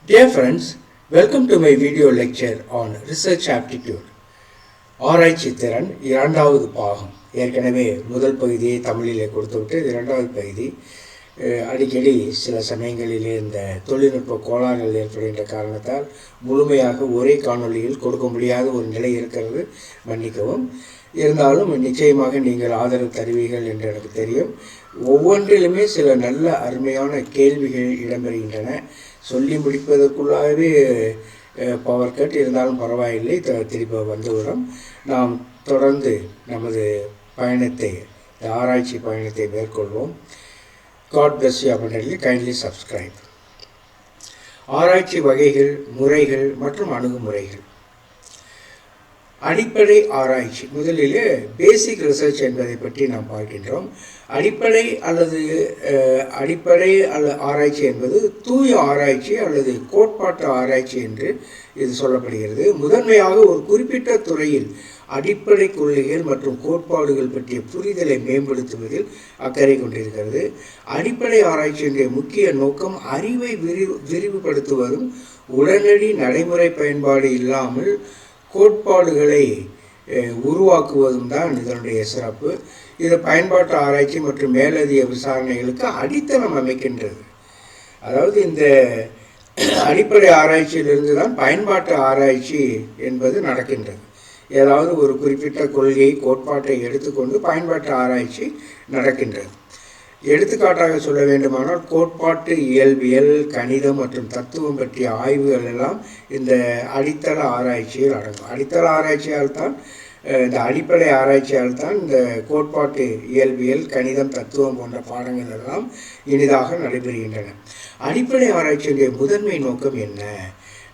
Dear friends, welcome to my video lecture on Research Aptitude. ஆராய்ச்சி திறன் இரண்டாவது பாகம். ஏற்கனவே முதல் பகுதியை தமிழிலே கொடுத்துவிட்டு இரண்டாவது பகுதி அடிக்கடி சில சமயங்களிலே இந்த தொழில்நுட்ப கோளாறுகள் ஏற்படுகின்ற காரணத்தால் முழுமையாக ஒரே காணொளியில் கொடுக்க முடியாத ஒரு நிலை இருக்கிறது, மன்னிக்கவும். இருந்தாலும் நிச்சயமாக நீங்கள் ஆதரவு தருவீர்கள் என்று எனக்கு தெரியும். ஒவ்வொன்றிலுமே சில நல்ல அருமையான கேள்விகள் இடம்பெறுகின்றன. சொல்லி முடிப்பதற்குள்ளாகவே பவர் கட் இருந்தாலும் பரவாயில்லை, திருப்பி வந்துவிடும். நாம் தொடர்ந்து நமது பயணத்தை, ஆராய்ச்சி பயணத்தை மேற்கொள்வோம். God bless you abundantly. Kindly subscribe. ஆராய்ச்சி வகைகள், முறைகள் மற்றும் அணுகுமுறைகள். அடிப்படை ஆராய்ச்சி. முதலிலே பேசிக் ரிசர்ச் என்பதை பற்றி நாம் பார்க்கின்றோம். அடிப்படை ஆராய்ச்சி என்பது தூய ஆராய்ச்சி அல்லது கோட்பாட்டு ஆராய்ச்சி என்று இது சொல்லப்படுகிறது. முதன்மையாக ஒரு குறிப்பிட்ட துறையில் அடிப்படை கொள்கைகள் மற்றும் கோட்பாடுகள் பற்றிய புரிதலை மேம்படுத்துவதில் அக்கறை கொண்டிருக்கிறது. அடிப்படை ஆராய்ச்சியினுடைய முக்கிய நோக்கம் அறிவை விரிவுபடுத்துவதும் உடனடி நடைமுறை பயன்பாடு இல்லாமல் கோட்பாடுகளை உருவாக்குவதும் தான் இதனுடைய சிறப்பு. இது பயன்பாட்டு ஆராய்ச்சி மற்றும் மேலதிக விசாரணைகளுக்கு அடித்தளம் அமைக்கின்றது. அதாவது இந்த அடிப்படை ஆராய்ச்சியிலிருந்து தான் பயன்பாட்டு ஆராய்ச்சி என்பது நடக்கின்றது. ஏதாவது ஒரு குறிப்பிட்ட கொள்கை, கோட்பாட்டை எடுத்துக்கொண்டு பயன்பாட்டு ஆராய்ச்சி நடக்கின்றது. எடுத்துக்காட்டாக சொல்ல வேண்டுமானால் கோட்பாட்டு இயல்பியல், கணிதம் மற்றும் தத்துவம் பற்றிய ஆய்வுகள் எல்லாம் இந்த அடித்தள ஆராய்ச்சியில் அடங்கும். அடித்தள ஆராய்ச்சியால் தான், இந்த அடிப்படை ஆராய்ச்சியால் தான் இந்த கோட்பாட்டு இயல்பியல், கணிதம், தத்துவம் போன்ற பாடங்கள் எல்லாம் இனிதாக நடைபெறுகின்றன. அடிப்படை ஆராய்ச்சியுடைய முதன்மை நோக்கம் என்ன?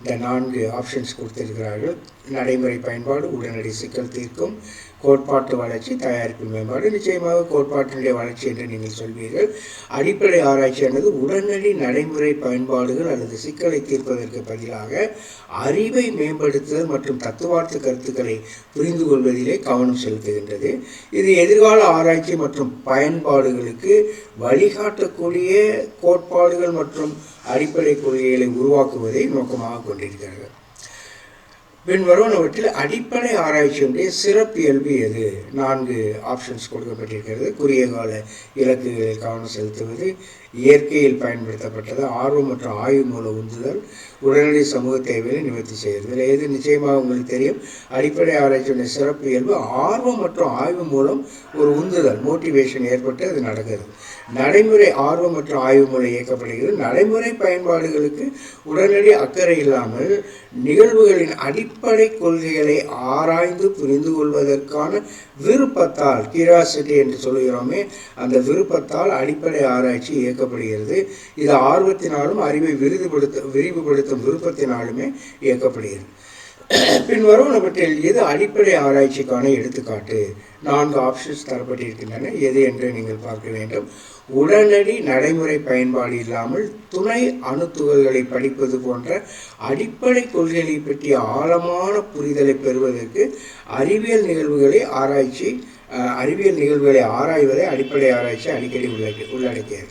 இந்த 4 ஆப்ஷன்ஸ் கொடுத்திருக்கிறார்கள். நடைமுறை பயன்பாடு, உடனடி சிக்கல் தீர்க்கும், கோட்பாட்டு வளர்ச்சி, தயாரிப்பு மேம்பாடு. நிச்சயமாக கோட்பாட்டினுடைய வளர்ச்சி என்று நீங்கள் சொல்வீர்கள். அடிப்படை ஆராய்ச்சியானது உடனடி நடைமுறை பயன்பாடுகள் அல்லது சிக்கலை தீர்ப்பதற்கு பதிலாக அறிவை மேம்படுத்துதல் மற்றும் தத்துவார்த்த கருத்துக்களை புரிந்து கொள்வதிலே கவனம் செலுத்துகின்றது. இது எதிர்கால ஆராய்ச்சி மற்றும் பயன்பாடுகளுக்கு வழிகாட்டக்கூடிய கோட்பாடுகள் மற்றும் அடிப்படை கொள்கைகளை உருவாக்குவதை நோக்கமாக கொண்டிருக்கிறது. பின்வருவனவற்றில் அடிப்படை ஆராய்ச்சியுடைய சிறப்பியல்பு எது? 4 ஆப்ஷன்ஸ் கொடுக்கப்பட்டிருக்கிறது. குறுகிய கால இலக்குகளில் கவனம் செலுத்துவது, இயற்கையில் பயன்படுத்தப்பட்டது, ஆர்வம் மற்றும் ஆய்வு மூலம் உந்துதல், உடனடி சமூக தேவைகளை நிவர்த்தி செய்கிறது. இதில் எது நிச்சயமாக உங்களுக்கு தெரியும். அடிப்படை ஆராய்ச்சியுடைய சிறப்பு இயல்பு ஆர்வம் மற்றும் ஆய்வு மூலம் ஒரு உந்துதல், மோட்டிவேஷன் ஏற்பட்டு அது நடக்கிறது. நடைமுறை ஆர்வம் மற்றும் ஆய்வு மூலம் இயக்கப்படுகிறது. நடைமுறை பயன்பாடுகளுக்கு உடனடி அக்கறை இல்லாமல் நிகழ்வுகளின் அடிப்படை கொள்கைகளை ஆராய்ந்து புரிந்து கொள்வதற்கான விருப்பத்தால், கியூரியாசிட்டி என்று சொல்கிறோமே, அந்த விருப்பத்தால் அடிப்படை ஆராய்ச்சி இயக்கப்படுகிறது. இது ஆர்வத்தினாலும் அறிவை விரிவுபடுத்தும் விருப்பத்தினாலுமே இயக்கப்படுகிறது. பின்வருவனவற்றில் எது அடிப்படை ஆராய்ச்சிக்கான எடுத்துக்காட்டு? 4 ஆப்ஷன்ஸ் தரப்பட்டிருக்கின்றன. எது என்று நீங்கள் பார்க்க வேண்டும். உடனடி நடைமுறை பயன்பாடு இல்லாமல் துணை அணுத்துகள்களை படிப்பது போன்ற அடிப்படை கொள்கைகளை பற்றிய ஆழமான புரிதலை பெறுவதற்கு அறிவியல் நிகழ்வுகளை ஆராய்வதை அடிப்படை ஆராய்ச்சி அடிக்கடி உள்ளடக்கியது.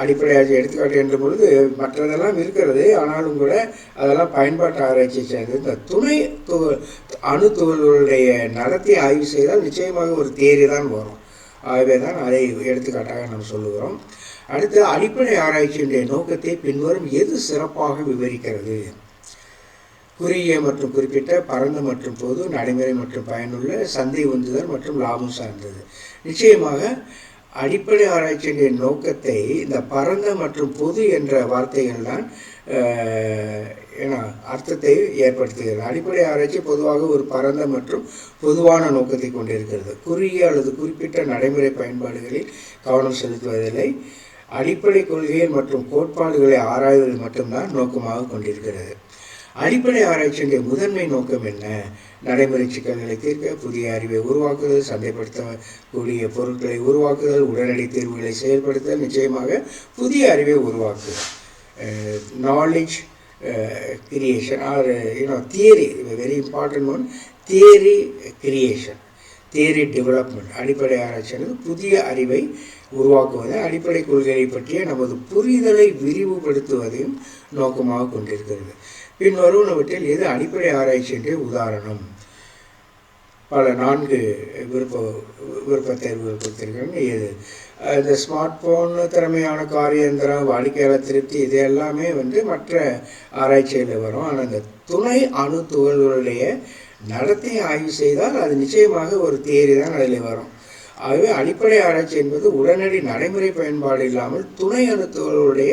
அடிப்படை ஆராய்ச்சி எடுத்துக்காட்டு என்ற பொழுது மற்றதெல்லாம் இருக்கிறது, ஆனாலும் கூட அதெல்லாம் பயன்பாட்டு ஆராய்ச்சி சேர்ந்தது. இந்த துணை அணுத்துகள்களுடைய நடத்தை ஆய்வு செய்தால் நிச்சயமாக ஒரு தேரி தான் வரும். ஆகவே தான் அதை எடுத்துக்காட்டாக நாம் சொல்லுகிறோம். அடுத்து, அடிப்படை ஆராய்ச்சியினுடைய நோக்கத்தை பின்வரும் எது சிறப்பாக விவரிக்கிறது? குறுகிய மற்றும் குறிப்பிட்ட, பரந்த மற்றும் பொது, நடைமுறை மற்றும் பயனுள்ள, சந்தை உந்துதல் மற்றும் லாபம் சார்ந்தது. நிச்சயமாக அடிப்படை ஆராய்ச்சியினுடைய நோக்கத்தை இந்த பரந்த மற்றும் பொது என்ற வார்த்தைகள் தான் அர்த்தத்தை ஏற்படுத்துகிறது. அடிப்படை ஆராய்ச்சி பொதுவாக ஒரு பரந்த மற்றும் பொதுவான நோக்கத்தை கொண்டிருக்கிறது. குறுகிய அல்லது குறிப்பிட்ட நடைமுறை பயன்பாடுகளில் கவனம் செலுத்துவதில்லை. அடிப்படை கொள்கைகள் மற்றும் கோட்பாடுகளை ஆராய்வது மட்டும்தான் நோக்கமாக கொண்டிருக்கிறது. அடிப்படை ஆராய்ச்சியுடைய முதன்மை நோக்கம் என்ன? நடைமுறை சிக்கல்களை தீர்க்க, புதிய அறிவை உருவாக்குதல், சந்தைப்படுத்தக்கூடிய பொருட்களை உருவாக்குதல், உடனடி தீர்வுகளை செயல்படுத்தல், நிச்சயமாக புதிய அறிவை உருவாக்குதல். Knowledge creation or theory, very important one, theory creation, theory development. அடிப்படை ஆராய்ச்சியானது புதிய அறிவை உருவாக்குவது அடிப்படை கொள்கையை பற்றிய நமது புரிதலை விரிவுபடுத்துவதையும் நோக்கமாக கொண்டிருக்கிறது. பின்வருவனவற்றில் எது அடிப்படை ஆராய்ச்சி என்ற உதாரணம்? பல 4 விருப்ப தேர்வுகள் கொடுத்திருக்காங்க. எது இந்த ஸ்மார்ட் ஃபோன், திறமையான காரியந்திரம், வாடிக்கையாளர் திருப்தி, இது எல்லாமே மற்ற ஆராய்ச்சிகளில் வரும். ஆனால் இந்த துணை அணு துகள்களுடைய நடத்தையை ஆய்வு செய்தால் அது நிச்சயமாக ஒரு தியரி தான் அதில் வரும். ஆகவே அடிப்படை ஆராய்ச்சி என்பது உடனடி நடைமுறை பயன்பாடு இல்லாமல் துணை அணு துகள்களுடைய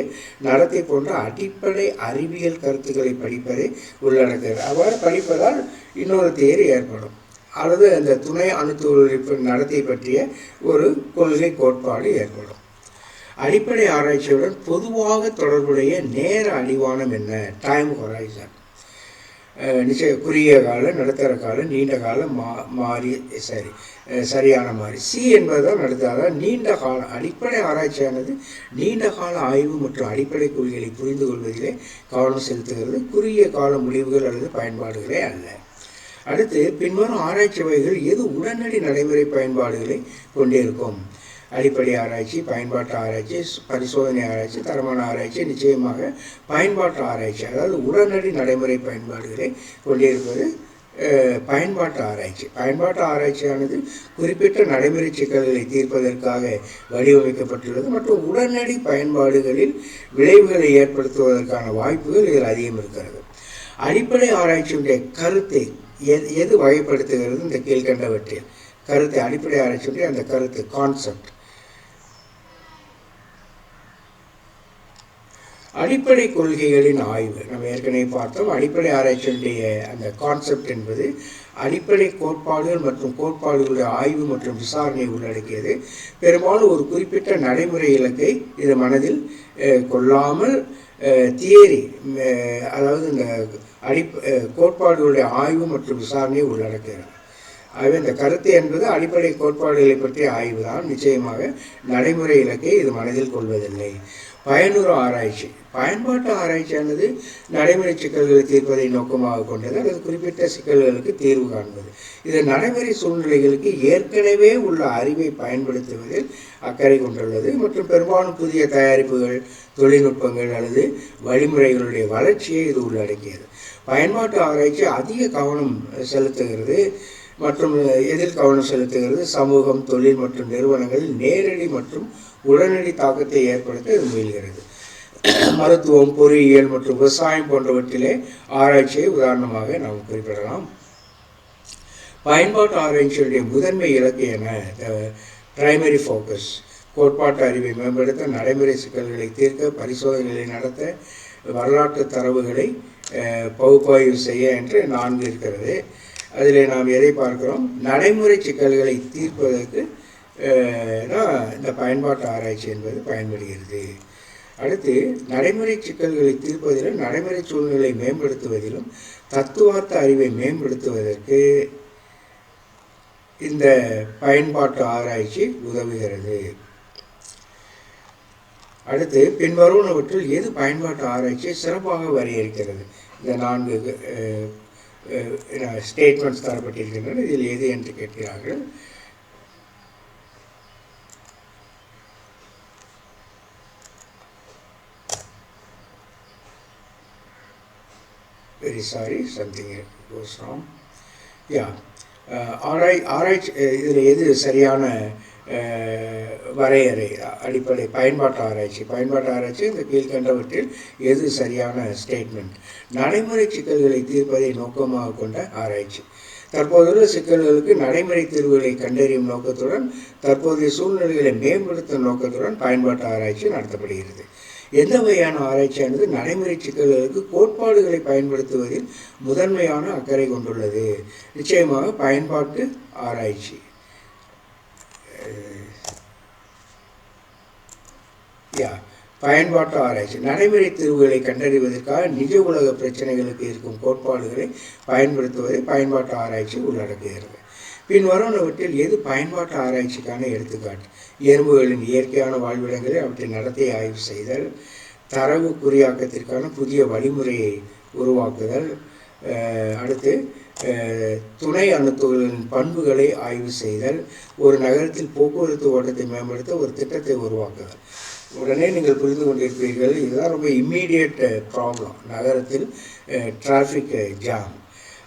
நடத்தை போன்ற அடிப்படை அறிவியல் கருத்துக்களை படிப்பதை உள்ளடக்குகிறது. அவ்வாறு படிப்பதால் இன்னொரு தியரி ஏற்படும், அல்லது அந்த துணை அணுத்துகள் நடத்தை பற்றிய ஒரு கொள்கை கோட்பாடு ஏற்படும். அடிப்படை ஆராய்ச்சியுடன் பொதுவாக தொடர்புடைய நேர அடிவானம் என்ன? Time horizon. குறுகிய கால, நடுத்தர கால, நீண்ட கால, சரியான மாறி. சி என்பதுதான் நடுத்தர நீண்ட காலம். அடிப்படை ஆராய்ச்சியானது நீண்ட கால ஆய்வு மற்றும் அடிப்படை கொள்கைகளை புரிந்து கொள்வதிலே கவனம் செலுத்துகிறது, குறுகிய கால முடிவுகள் அல்லது பயன்பாடுகளே அல்ல. அடுத்து பின்வரும் ஆராய்ச்சி வகைகள் எது உடனடி நடைமுறை பயன்பாடுகளை கொண்டிருக்கும்? அடிப்படை ஆராய்ச்சி, பயன்பாட்டு ஆராய்ச்சி, பரிசோதனை ஆராய்ச்சி, தரமான ஆராய்ச்சி. நிச்சயமாக பயன்பாட்டு ஆராய்ச்சி, அதாவது உடனடி நடைமுறை பயன்பாடுகளை கொண்டிருப்பது பயன்பாட்டு ஆராய்ச்சி. பயன்பாட்டு ஆராய்ச்சியானது குறிப்பிட்ட நடைமுறை சிக்கல்களை தீர்ப்பதற்காக வடிவமைக்கப்பட்டுள்ளது மற்றும் உடனடி பயன்பாடுகளில் விளைவுகளை ஏற்படுத்துவதற்கான வாய்ப்புகள் இதில் அதிகம் இருக்கிறது. அடிப்படை ஆராய்ச்சியுடைய கருத்தை எது வகைப்படுத்துகிறது? இந்த கீழ்கண்டவற்றில் கருத்தை, அடிப்படை ஆராய்ச்சியுடைய அந்த கருத்து, கான்செப்ட். அடிப்படை கொள்கைகளின் ஆய்வு நம்ம ஏற்கனவே பார்த்தோம். அடிப்படை ஆராய்ச்சியுடைய அந்த கான்செப்ட் என்பது அடிப்படை கோட்பாடுகள் மற்றும் கோட்பாடுகளுடைய ஆய்வு மற்றும் விசாரணையை உள்ளடக்கியது. பெரும்பாலும் ஒரு குறிப்பிட்ட நடைமுறை இலக்கை இது மனதில் கொள்ளாமல் தியரி, அதாவது இந்த கோட்பாடுகளுடைய ஆய்வு மற்றும் விசாரணையை உள்ளடக்கிறது. ஆகவே இந்த கருத்து என்பது அடிப்படை கோட்பாடுகளை பற்றிய ஆய்வு தான். நிச்சயமாக நடைமுறை இலக்கை இது மனதில் கொள்வதில்லை. பயனுறு ஆராய்ச்சி. பயன்பாட்டு ஆராய்ச்சியானது நடைமுறை சிக்கல்களை தீர்ப்பதை நோக்கமாக கொண்டது அல்லது குறிப்பிட்ட சிக்கல்களுக்கு தீர்வு காண்பது. இது நடைமுறை சூழ்நிலைகளுக்கு ஏற்கனவே உள்ள அறிவை பயன்படுத்துவதில் அக்கறை கொண்டுள்ளது மற்றும் பெரும்பாலும் புதிய தயாரிப்புகள், தொழில்நுட்பங்கள் அல்லது வழிமுறைகளுடைய வளர்ச்சியை இது உள்ளடக்கியது. பயன்பாட்டு ஆராய்ச்சி அதிக கவனம் செலுத்துகிறது மற்றும் எதில் கவனம் செலுத்துகிறது? சமூகம், தொழில் மற்றும் நிறுவனங்களில் நேரடி மற்றும் உடனடி தாக்கத்தை ஏற்படுத்த இது முயல்கிறது. மருத்துவம், பொறியியல் மற்றும் விவசாயம் போன்றவற்றிலே ஆராய்ச்சியை உதாரணமாக நாம் குறிப்பிடலாம். பயன்பாட்டு ஆராய்ச்சியுடைய முதன்மை இலக்கு என பிரைமரி ஃபோக்கஸ். கோட்பாட்டு அறிவை மேம்படுத்த, நடைமுறை சிக்கல்களை தீர்க்க, பரிசோதனைகளை நடத்த, வரலாற்று தரவுகளை பகுப்பாய்வு செய்ய என்று 4 இருக்கிறது. அதில் நாம் எதை பார்க்கிறோம்? நடைமுறை சிக்கல்களை தீர்ப்பதற்கு இந்த பயன்பாட்டு ஆராய்ச்சி என்பது பயன்படுகிறது. அடுத்து நடைமுறை சிக்கல்களை தீர்ப்பதிலும் நடைமுறை சூழ்நிலை மேம்படுத்துவதிலும் தத்துவார்த்த அறிவை மேம்படுத்துவதற்கு இந்த பயன்பாட்டு ஆராய்ச்சி உதவுகிறது. அடுத்து பின்வருவனவற்றில் எது பயன்பாட்டு ஆராய்ச்சியை சிறப்பாக வரையறுக்கிறது? இந்த 4 ஸ்டேட்மெண்ட்ஸ் தரப்பட்டிருக்கின்றன. இதில் எது என்று கேட்கிறார்கள். Very sorry, something goes wrong. ஆராய்ச்சி இதில் எது சரியான வரையறை? அடிப்படை பயன்பாட்டு ஆராய்ச்சி. பயன்பாட்டு ஆராய்ச்சி இந்த கீழ்கண்டவற்றில் எது சரியான ஸ்டேட்மெண்ட்? நடைமுறை சிக்கல்களை தீர்ப்பதை நோக்கமாக கொண்ட ஆராய்ச்சி. தற்போதுள்ள சிக்கல்களுக்கு நடைமுறை தீர்வுகளை கண்டறியும் நோக்கத்துடன், தற்போதைய சூழ்நிலைகளை மேம்படுத்தும் நோக்கத்துடன் பயன்பாட்டு ஆராய்ச்சி நடத்தப்படுகிறது. எந்த வகையான ஆராய்ச்சியானது நடைமுறை சிக்கல்களுக்கு கோட்பாடுகளை பயன்படுத்துவதில் முதன்மையான அக்கறை கொண்டுள்ளது? நிச்சயமாக பயன்பாட்டு ஆராய்ச்சி. பயன்பாட்டு ஆராய்ச்சி நடைமுறை தீர்வுகளை கண்டறிவதற்காக நிஜ உலக பிரச்சனைகளுக்கு இருக்கும் கோட்பாடுகளை பயன்படுத்துவதை பயன்பாட்டு ஆராய்ச்சி உள்ளடக்குகிறது. பின்வருவனவற்றில் எது பயன்பாட்டு ஆராய்ச்சிக்கான எடுத்துக்காட்டு? எறும்புகளின் இயற்கையான வாழ்விடங்களை அவற்றின் நடத்தையை ஆய்வு செய்தல், தரவு குறியாக்கத்திற்கான புதிய வழிமுறையை உருவாக்குதல், அடுத்து துணை அணுத்துகளின் பண்புகளை ஆய்வு செய்தல், ஒரு நகரத்தில் போக்குவரத்து ஓட்டத்தை மேம்படுத்த ஒரு திட்டத்தை உருவாக்குதல். உடனே நீங்கள் புரிந்து கொண்டிருப்பீர்கள், இதுதான் ரொம்ப இம்மீடியட் ப்ராப்ளம், நகரத்தில் டிராஃபிக் ஜாம்.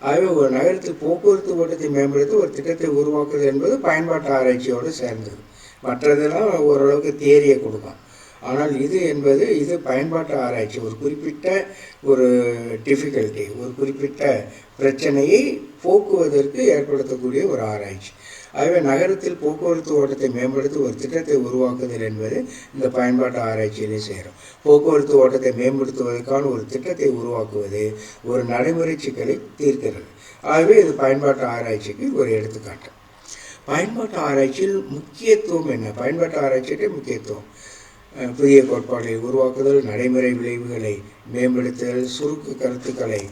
ஆகவே ஒரு நகரத்தில் போக்குவரத்து ஓட்டத்தை மேம்படுத்த ஒரு திட்டத்தை உருவாக்குதல் என்பது பயன்பாட்டு ஆராய்ச்சியோடு சேர்ந்தது. மற்றதெல்லாம் ஓரளவுக்கு தியரியை கொடுக்கும். ஆனால் இது பயன்பாட்டு ஆராய்ச்சி. ஒரு குறிப்பிட்ட ஒரு டிஃபிகல்ட்டி, ஒரு குறிப்பிட்ட பிரச்சனையை போக்குவதற்கு ஏற்படுத்தக்கூடிய ஒரு ஆராய்ச்சி. ஆகவே நகரத்தில் போக்குவரத்து ஓட்டத்தை மேம்படுத்த ஒரு திட்டத்தை உருவாக்குதல் என்பது இந்த பயன்பாட்டு ஆராய்ச்சியிலே சேரும். போக்குவரத்து ஓட்டத்தை மேம்படுத்துவதற்கான ஒரு திட்டத்தை உருவாக்குவது ஒரு நடைமுறை சிக்கலை தீர்க்கிறது. ஆகவே இது பயன்பாட்டு ஆராய்ச்சிக்கு ஒரு எடுத்துக்காட்டு. பயன்பாட்டு ஆராய்ச்சியில் முக்கியத்துவம் என்ன? பயன்பாட்டு ஆராய்ச்சியிட்ட முக்கியத்துவம்: புதிய கோட்பாடுகளை உருவாக்குதல், நடைமுறை விளைவுகளை மேம்படுத்துதல், சுருக்கு கருத்துக்களை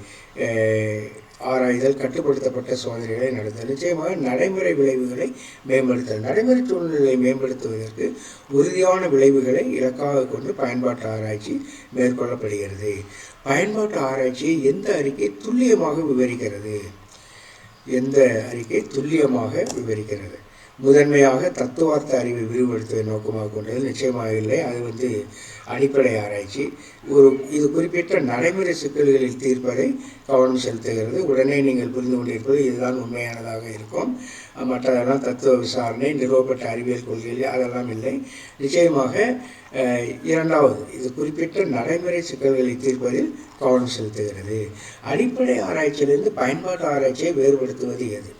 ஆராய்தல், கட்டுப்படுத்தப்பட்ட சோதனைகளை நடத்துதல். நிச்சயமாக நடைமுறை விளைவுகளை மேம்படுத்தல். நடைமுறை சூழ்நிலையை மேம்படுத்துவதற்கு உறுதியான விளைவுகளை இலக்காக கொண்டு பயன்பாட்டு ஆராய்ச்சி மேற்கொள்ளப்படுகிறது. பயன்பாட்டு ஆராய்ச்சியை எந்த அறிக்கை துல்லியமாக விவரிக்கிறது? முதன்மையாக தத்துவார்த்த அறிவை விரிவுபடுத்துவதை நோக்கமாக கொண்டது நிச்சயமாக இல்லை. அது அடிப்படை ஆராய்ச்சி. இது குறிப்பிட்ட நடைமுறை சிக்கல்களில் தீர்ப்பதை கவனம் செலுத்துகிறது. உடனே நீங்கள் புரிந்து கொண்டிருப்பது இதுதான் உண்மையானதாக இருக்கும். மற்றதெல்லாம் தத்துவ விசாரணை, நிறுவப்பட்ட அறிவியல் கொள்கைகள் அதெல்லாம் இல்லை. நிச்சயமாக இரண்டாவது, இது குறிப்பிட்ட நடைமுறை சிக்கல்களை தீர்ப்பதில் கவனம் செலுத்துகிறது. அடிப்படை ஆராய்ச்சியிலிருந்து பயன்பாட்டு ஆராய்ச்சியை வேறுபடுத்துவது எது?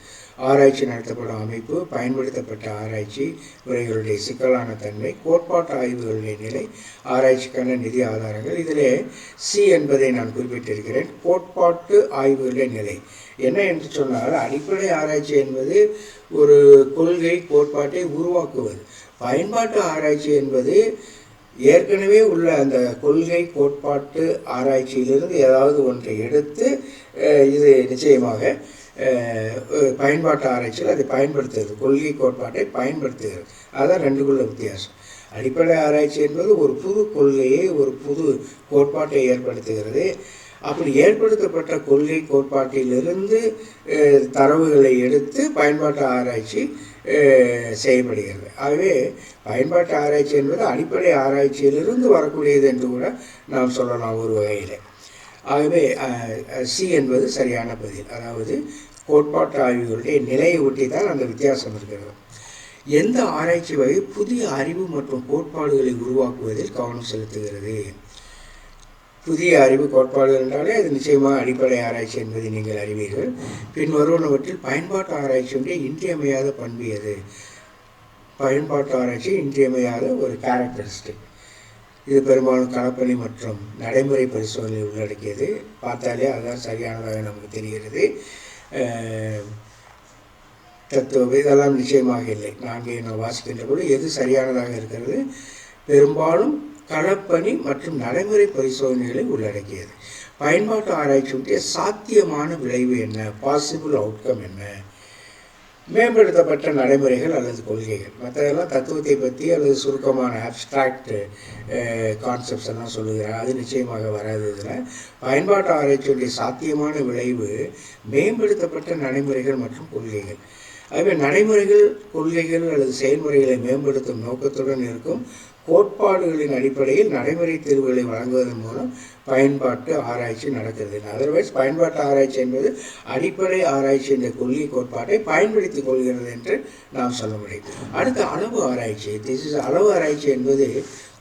ஆராய்ச்சி நடத்தப்படும் அமைப்பு, பயன்படுத்தப்பட்ட ஆராய்ச்சி முறைகளுடைய சிக்கலான தன்மை, கோட்பாட்டு ஆய்வுகளுடைய நிலை, ஆராய்ச்சிக்கான நிதி ஆதாரங்கள். இதிலே சி என்பதை நான் குறிப்பிட்டிருக்கிறேன். கோட்பாட்டு ஆய்வுகளுடைய நிலை என்ன என்று சொன்னால், அடிப்படை ஆராய்ச்சி என்பது ஒரு கொள்கை கோட்பாட்டை உருவாக்குவது. பயன்பாட்டு ஆராய்ச்சி என்பது ஏற்கனவே உள்ள அந்த கொள்கை கோட்பாட்டு ஆராய்ச்சியிலிருந்து ஏதாவது ஒன்றை எடுத்து இது நிச்சயமாக பயன்பாட்டு ஆராய்ச்சியில் அதை பயன்படுத்துகிறது, கொள்கை கோட்பாட்டை பயன்படுத்துகிறது. அதுதான் ரெண்டுக்குள்ள வித்தியாசம். அடிப்படை ஆராய்ச்சி என்பது ஒரு புது கொள்கையை, ஒரு புது கோட்பாட்டை ஏற்படுத்துகிறது. அப்படி ஏற்படுத்தப்பட்ட கொள்கை கோட்பாட்டிலிருந்து தரவுகளை எடுத்து பயன்பாட்டு ஆராய்ச்சி செய்யப்படுகிறது. ஆகவே பயன்பாட்டு ஆராய்ச்சி என்பது அடிப்படை ஆராய்ச்சியிலிருந்து வரக்கூடியது என்று கூட நாம் சொல்லலாம் ஒரு வகையில். ஆகவே சி என்பது சரியான பதில். அதாவது கோட்பாட்டு ஆய்வுகளுடைய நிலையை ஒட்டி தான் அந்த வித்தியாசம் இருக்கிறது. எந்த ஆராய்ச்சி வகை புதிய அறிவு மற்றும் கோட்பாடுகளை உருவாக்குவதில் கவனம் செலுத்துகிறது? புதிய அறிவு கோட்பாடுகள் என்றாலே அது நிச்சயமாக அடிப்படை ஆராய்ச்சி என்பதை நீங்கள் அறிவீர்கள். பின்வருவனவற்றில் பயன்பாட்டு ஆராய்ச்சியுடைய இன்றியமையாத பண்பு எது? பயன்பாட்டு ஆராய்ச்சி இன்றியமையாத ஒரு கேரக்டரிஸ்டிக். இது பெரும்பாலும் களப்பணி மற்றும் நடைமுறை பரிசோதனை உள்ளடக்கியது. பார்த்தாலே அதுதான் சரியானதாக நமக்கு தெரிகிறது. தத்துவம் இதெல்லாம் நிச்சயமாக இல்லை. நான் வாசிக்கின்ற போது எது சரியானதாக இருக்கிறது? பெரும்பாலும் களப்பணி மற்றும் நடைமுறை பரிசோதனைகளை உள்ளடக்கியது. பயன்பாட்டு ஆராய்ச்சியுடைய சாத்தியமான விளைவு என்ன? பாசிபிள் அவுட்கம் என்ன? மேம்படுத்தப்பட்ட நடைமுறைகள் அல்லது கொள்கைகள். மற்றதெல்லாம் தத்துவத்தை பற்றி அல்லது சுருக்கமான ஆப்ஸ்ட்ராக்ட் கான்செப்ட்ஸ் எல்லாம் சொல்லுகிறார். அது நிச்சயமாக வராது. இதில் பயன்பாட்டு ஆராய்ச்சியுடைய சாத்தியமான விளைவு மேம்படுத்தப்பட்ட நடைமுறைகள் மற்றும் கொள்கைகள். ஆகவே நடைமுறைகள், கொள்கைகள் அல்லது செயல்முறைகளை மேம்படுத்தும் நோக்கத்துடன் இருக்கும் கோட்பாடுகளின் அடிப்படையில் நடைமுறை தீர்வுகளை வழங்குவதன் மூலம் பயன்பாட்டு ஆராய்ச்சி நடக்கிறது. அதர்வைஸ் பயன்பாட்டு ஆராய்ச்சி என்பது அடிப்படை ஆராய்ச்சி என்ற கொள்கை கோட்பாட்டை பயன்படுத்திக் கொள்கிறது என்று நாம் சொல்ல முடியும். அடுத்து அளவு ஆராய்ச்சி. அளவு ஆராய்ச்சி என்பது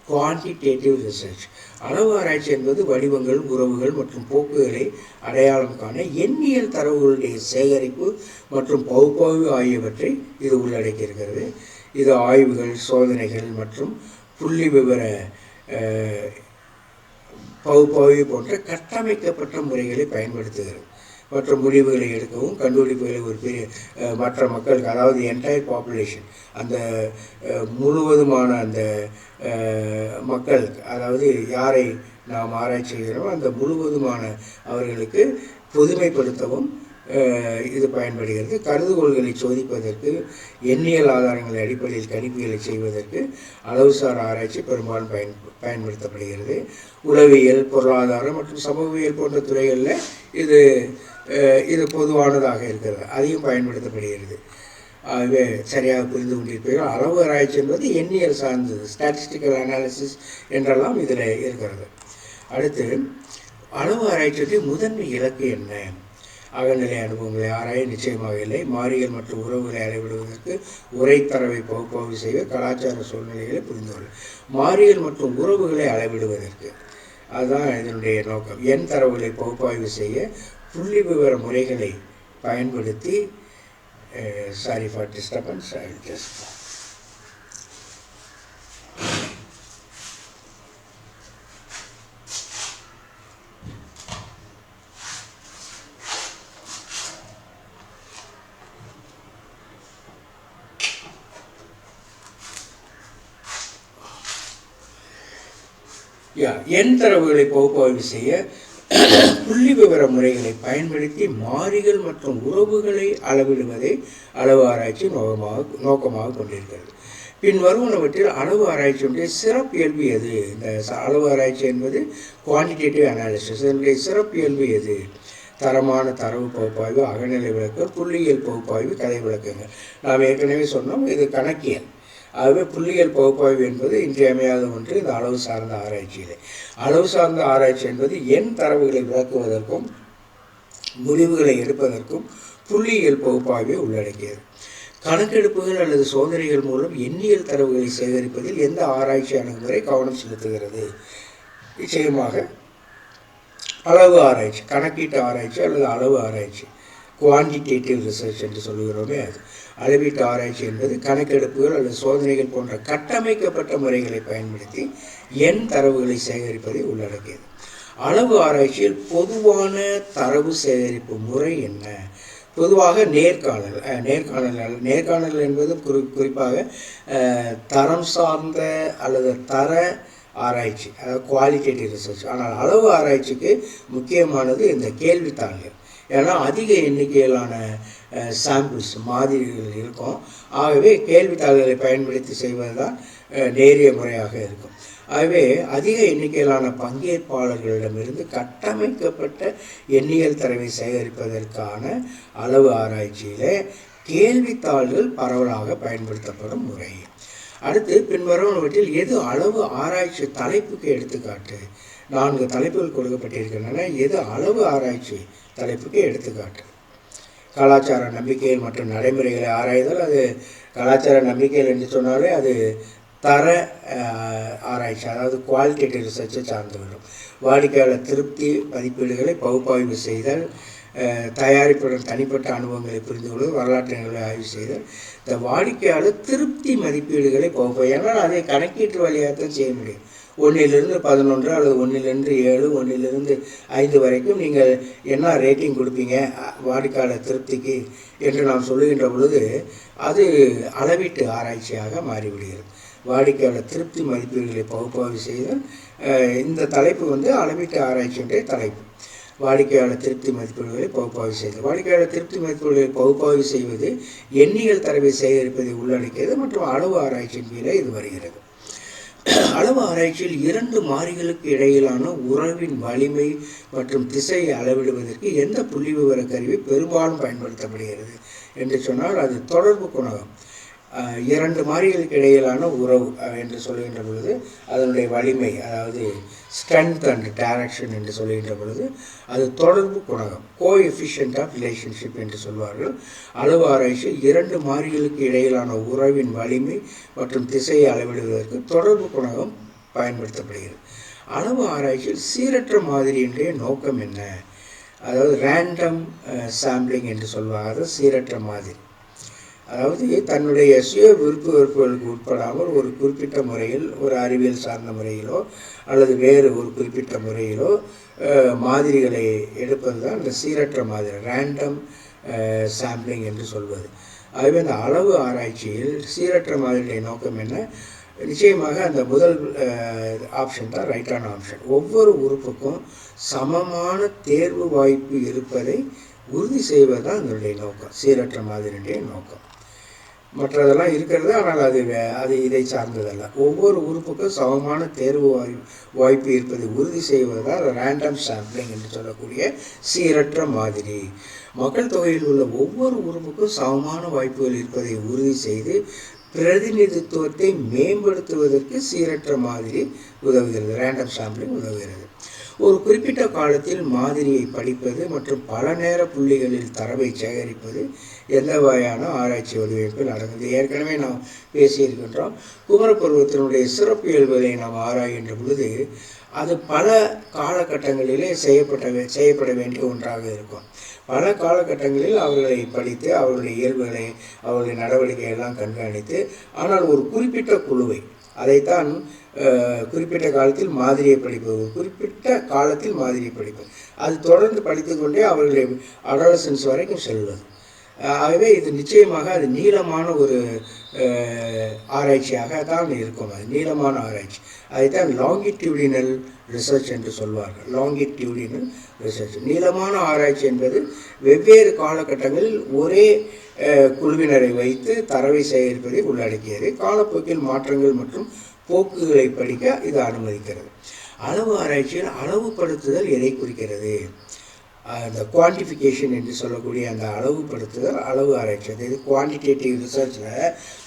குவான்டிடேட்டிவ் ரிசர்ச். அளவு ஆராய்ச்சி என்பது வடிவங்கள், உறவுகள் மற்றும் போக்குகளை அடையாளம் காண எண்ணியல் தரவுகளுடைய சேகரிப்பு மற்றும் பகுப்பாய்வு ஆகியவற்றை இது உள்ளடக்கியிருக்கிறது. இது ஆய்வுகள், சோதனைகள் மற்றும் புள்ளி விவர பகுப்பாய்வு போன்ற கட்டமைக்கப்பட்ட முறைகளை பயன்படுத்துகிறது. மற்ற முடிவுகளை எடுக்கவும், கண்டுபிடிப்புகளை ஒரு பெரிய மற்ற மக்களுக்கு, அதாவது என்டையர் பாப்புலேஷன், அந்த முழுவதுமான அந்த மக்கள், அதாவது யாரை நாம் ஆராய்ச்சி செய்கிறோமோ அந்த முழுவதுமான அவர்களுக்கு பொதுமைப்படுத்தவும் இது பயன்படுகிறது. கருதுகோள்களை சோதிப்பதற்கு, எண்ணியல் ஆதாரங்களை அடிப்படையில் கணிப்புகளை செய்வதற்கு அளவுசார் ஆராய்ச்சி பெரும்பாலும் பயன்படுத்தப்படுகிறது. உளவியல், பொருளாதாரம் மற்றும் சமூகவியல் போன்ற துறைகளில் இது பொதுவானதாக இருக்கிறது, அதையும் பயன்படுத்தப்படுகிறது. ஆகவே சரியாக புரிந்து கொண்டிருப்பீர்கள். அளவு ஆராய்ச்சி என்பது எண்ணியல் சார்ந்தது, ஸ்டாட்டிஸ்டிக்கல் அனாலிசிஸ் என்றெல்லாம் இதில் இருக்கிறது. அடுத்து, அளவு ஆராய்ச்சியுடைய முதன்மை இலக்கு என்ன? அகநிலை அனுபவங்களை ஆராய நிச்சயமாக இல்லை. மாறிகள் மற்றும் உறவுகளை அளவிடுவதற்கு உரைத்தரவை பகுப்பாய்வு செய்ய கலாச்சார சூழ்நிலைகளை புரிந்து கொள்ள. மாறிகள் மற்றும் உறவுகளை அளவிடுவதற்கு, அதுதான் இதனுடைய நோக்கம். எண் தரவுகளை பகுப்பாய்வு செய்ய புள்ளி விவர முறைகளை பயன்படுத்தி sorry for disturbance, I will just எண் தரவுகளை பகுப்பாய்வு செய்ய புள்ளி விவர முறைகளை பயன்படுத்தி மாறிகள் மற்றும் உறவுகளை அளவிடுவதை அளவு ஆராய்ச்சி நோக்கமாக கொண்டிருக்கிறது. பின் வருவனவற்றில் அளவு ஆராய்ச்சியுடைய சிறப்பியல்பு எது? இந்த அளவு ஆராய்ச்சி என்பது குவான்டிடேட்டிவ் அனாலிசிஸ். இதனுடைய சிறப்பியல்பு எது? தரமான தரவு பகுப்பாய்வு, அகநிலை விளக்கம், புள்ளியியல் பகுப்பாய்வு, கதை விளக்கங்கள். நாம் ஏற்கனவே சொன்னோம், இது கணக்கியல். ஆகவே புள்ளியியல் பகுப்பாய்வு என்பது இன்றியமையாத ஒன்று இந்த அளவு சார்ந்த ஆராய்ச்சியிலே. அளவு சார்ந்த ஆராய்ச்சி என்பது எண் தரவுகளை விளக்குவதற்கும் முடிவுகளை எடுப்பதற்கும் புள்ளியியல் பகுப்பாய்வை உள்ளடக்கியது. கணக்கெடுப்புகள் அல்லது சோதனைகள் மூலம் எண்ணியல் தரவுகளை சேகரிப்பதில் எந்த ஆராய்ச்சி அணுகுமுறை கவனம் செலுத்துகிறது? நிச்சயமாக அளவு ஆராய்ச்சி, கணக்கீட்டு ஆராய்ச்சி அல்லது அளவு ஆராய்ச்சி, குவான்டிடேட்டிவ் ரிசர்ச் என்று சொல்லுகிறோமே அது. அளவீட்டு ஆராய்ச்சி என்பது கணக்கெடுப்புகள் அல்லது சோதனைகள் போன்ற கட்டமைக்கப்பட்ட முறைகளை பயன்படுத்தி எண் தரவுகளை சேகரிப்பதை உள்ளடக்கியது. அளவு ஆராய்ச்சியில் பொதுவான தரவு சேகரிப்பு முறை என்ன? பொதுவாக நேர்காணல் என்பது குறிப்பாக தரம் சார்ந்த அல்லது தர ஆராய்ச்சி, அதாவது குவாலிட்டேட்டிவ் ரிசர்ச். ஆனால் அளவு ஆராய்ச்சிக்கு முக்கியமானது இந்த கேள்வித்தாள்கள். ஏன்னா அதிக எண்ணிக்கையிலான சாம்பிள்ஸ், மாதிரிகள் இருக்கும். ஆகவே கேள்வித்தாள்களை பயன்படுத்தி செய்வது தான் நேரிய முறையாக இருக்கும். ஆகவே அதிக எண்ணிக்கையிலான பங்கேற்பாளர்களிடமிருந்து கட்டமைக்கப்பட்ட எண்ணியல் தரவை சேகரிப்பதற்கான அளவு ஆராய்ச்சியிலே கேள்வித்தாள்கள் பரவலாக பயன்படுத்தப்படும் முறை. அடுத்து, பின்வருவனவற்றில் எது அளவு ஆராய்ச்சி தலைப்புக்கு எடுத்துக்காட்டு? 4 தலைப்புகள் கொடுக்கப்பட்டிருக்கின்றன. எது அளவு ஆராய்ச்சி தலைப்புக்கு எடுத்துக்காட்டு? கலாச்சார நம்பிக்கைகள் மற்றும் நடைமுறைகளை ஆராய்தல். அது கலாச்சார நம்பிக்கைகள் என்று சொன்னாலே அது தர ஆராய்ச்சி, அதாவது குவாலிட்டேட்டிவ் ரிசர்ச்சை சார்ந்து வரும். வாடிக்கையாளர் திருப்தி மதிப்பீடுகளை பகுப்பாய்வு செய்தல், தயாரிப்புடன் தனிப்பட்ட அனுபவங்களை புரிந்து கொள்வது, வரலாற்று நிகழ்வை ஆய்வு செய்தல். இந்த வாடிக்கையாளர் திருப்தி மதிப்பீடுகளை பகுப்பாய்வு, ஏன்னால் அதை கணக்கீட்டு வழியாக தான் செய்ய முடியும். 1லிருந்து 11 அல்லது 1லிருந்து 7, 1லிருந்து 5 வரைக்கும் நீங்கள் என்ன ரேட்டிங் கொடுப்பீங்க வாடிக்கையாளர் திருப்திக்கு என்று நாம் சொல்லுகின்ற பொழுது அது அளவீட்டு ஆராய்ச்சியாக மாறிவிடுகிறது. வாடிக்கையாளர் திருப்தி மதிப்பீடுகளை பகுப்பாய்வு செய்தல். இந்த தலைப்பு அளவீட்டு ஆராய்ச்சியுடைய தலைப்பு. வாடிக்கையாளர் திருப்தி மதிப்பீடுகளை பகுப்பாய்வு செய்தல். வாடிக்கையாளர் திருப்தி மதிப்பீடுகளை பகுப்பாய்வு செய்வது எண்ணியல் தரவை சேகரிப்பதை உள்ளடக்கியது மற்றும் அளவு ஆராய்ச்சியின் கீழே இது வருகிறது. அளவு ஆராய்ச்சியில் 2 மாறிகளுக்கு இடையிலான உறவின் வலிமை மற்றும் திசையை அளவிடுவதற்கு எந்த புள்ளி விவர கருவி பெரும்பாலும் பயன்படுத்தப்படுகிறது என்று சொன்னால் அது தொடர்பு குணகம். 2 மாறிகளுக்கு இடையிலான உறவு என்று சொல்கின்ற பொழுது அதனுடைய வலிமை, அதாவது ஸ்ட்ரென்த் அண்ட் டைரக்ஷன் என்று சொல்கின்ற பொழுது அது தொடர்பு குணகம், கோஎஃபிஷியன்ட் ஆஃப் ரிலேஷன்ஷிப் என்று சொல்வார்கள். அளவு ஆராய்ச்சியில் 2 மாறிகளுக்கு இடையிலான உறவின் வலிமை மற்றும் திசையை அளவிடுவதற்கு தொடர்பு குணகம் பயன்படுத்தப்படுகிறது. அளவு ஆராய்ச்சியில் சீரற்ற மாதிரியினுடைய நோக்கம் என்ன? அதாவது ரேண்டம் சாம்பிளிங் என்று சொல்வார்கள். சீரற்ற மாதிரி, அதாவது தன்னுடைய சுய விருப்பு வெறுப்புகளுக்கு உட்படாமல் ஒரு குறிப்பிட்ட முறையில், ஒரு அறிவியல் சார்ந்த முறையிலோ அல்லது வேறு ஒரு குறிப்பிட்ட முறையிலோ மாதிரிகளை எடுப்பது தான் இந்த சீரற்ற மாதிரி, ரேண்டம் சாம்பிளிங் என்று சொல்வது. ஆகவே இந்த அளவு ஆராய்ச்சியில் சீரற்ற மாதிரியுடைய நோக்கம் என்ன? நிச்சயமாக அந்த முதல் ஆப்ஷன் தான் ரைட்டான ஆப்ஷன். ஒவ்வொரு உறுப்புக்கும் சமமான தேர்வு வாய்ப்பு இருப்பதை உறுதி செய்வது தான் அதனுடைய நோக்கம், சீரற்ற மாதிரியுடைய நோக்கம். மற்றதெல்லாம் இருக்கிறது, ஆனால் அது இதை சார்ந்ததல்ல. ஒவ்வொரு உறுப்புக்கும் சமமான தேர்வு வாய்ப்பு இருப்பதை உறுதி செய்வது தான் ரேண்டம் சாம்பிளிங் என்று சொல்லக்கூடிய சீரற்ற மாதிரி. மக்கள் தொகையில் உள்ள ஒவ்வொரு உறுப்புக்கும் சமமான வாய்ப்புகள் இருப்பதை உறுதி செய்து பிரதிநிதித்துவத்தை மேம்படுத்துவதற்கு சீரற்ற மாதிரி உதவுகிறது, ரேண்டம் சாம்பிளிங் உதவுகிறது. ஒரு குறிப்பிட்ட காலத்தில் மாதிரியை படிப்பது மற்றும் பல நேர புள்ளிகளில் தரவை சேகரிப்பது எந்த வகையான ஆராய்ச்சி வடிவமைப்பில் நடந்தது. ஏற்கனவே நாம் பேசியிருக்கின்றோம். குமரப்பருவத்தினுடைய சிறப்பு இயல்புகளை நாம் ஆராய்கின்ற பொழுது அது பல காலகட்டங்களிலே செய்யப்பட வேண்டிய ஒன்றாக இருக்கும். பல காலகட்டங்களில் அவர்களை படித்து அவர்களுடைய இயல்புகளை அவர்களுடைய நடவடிக்கையெல்லாம் கண்காணித்து, ஆனால் ஒரு குறிப்பிட்ட குழுவை, அதைத்தான் குறிப்பிட்ட காலத்தில் மாதிரியை படிப்பது, குறிப்பிட்ட காலத்தில் மாதிரியை படிப்பது, அது தொடர்ந்து படித்து கொண்டே அவர்களை அடாலசன்ஸ் வரைக்கும் செல்வது. ஆகவே இது நிச்சயமாக அது நீளமான ஒரு ஆராய்ச்சியாக தான் இருக்கும். அது நீளமான ஆராய்ச்சி, அதைத்தான் லாங்கிடியூடினல் ரிசர்ச் என்று சொல்வார்கள். லாங்கிடியூடினல் ரிசர்ச், நீளமான ஆராய்ச்சி என்பது வெவ்வேறு காலகட்டங்களில் ஒரே குழுவினரை வைத்து தரவை சேகரிப்பதை உள்ளடக்கியது. காலப்போக்கில் மாற்றங்கள் மற்றும் போக்குகளை படிக்க இது அனுமதிக்கிறது. அளவு ஆராய்ச்சியில் அளவுபடுத்துதல் எதை குறிக்கிறது? அந்த குவான்டிஃபிகேஷன் என்று சொல்லக்கூடிய அந்த அளவுபடுத்துதல் அளவு ஆராய்ச்சி. அது குவான்டிடேட்டிவ் ரிசர்ச்சில்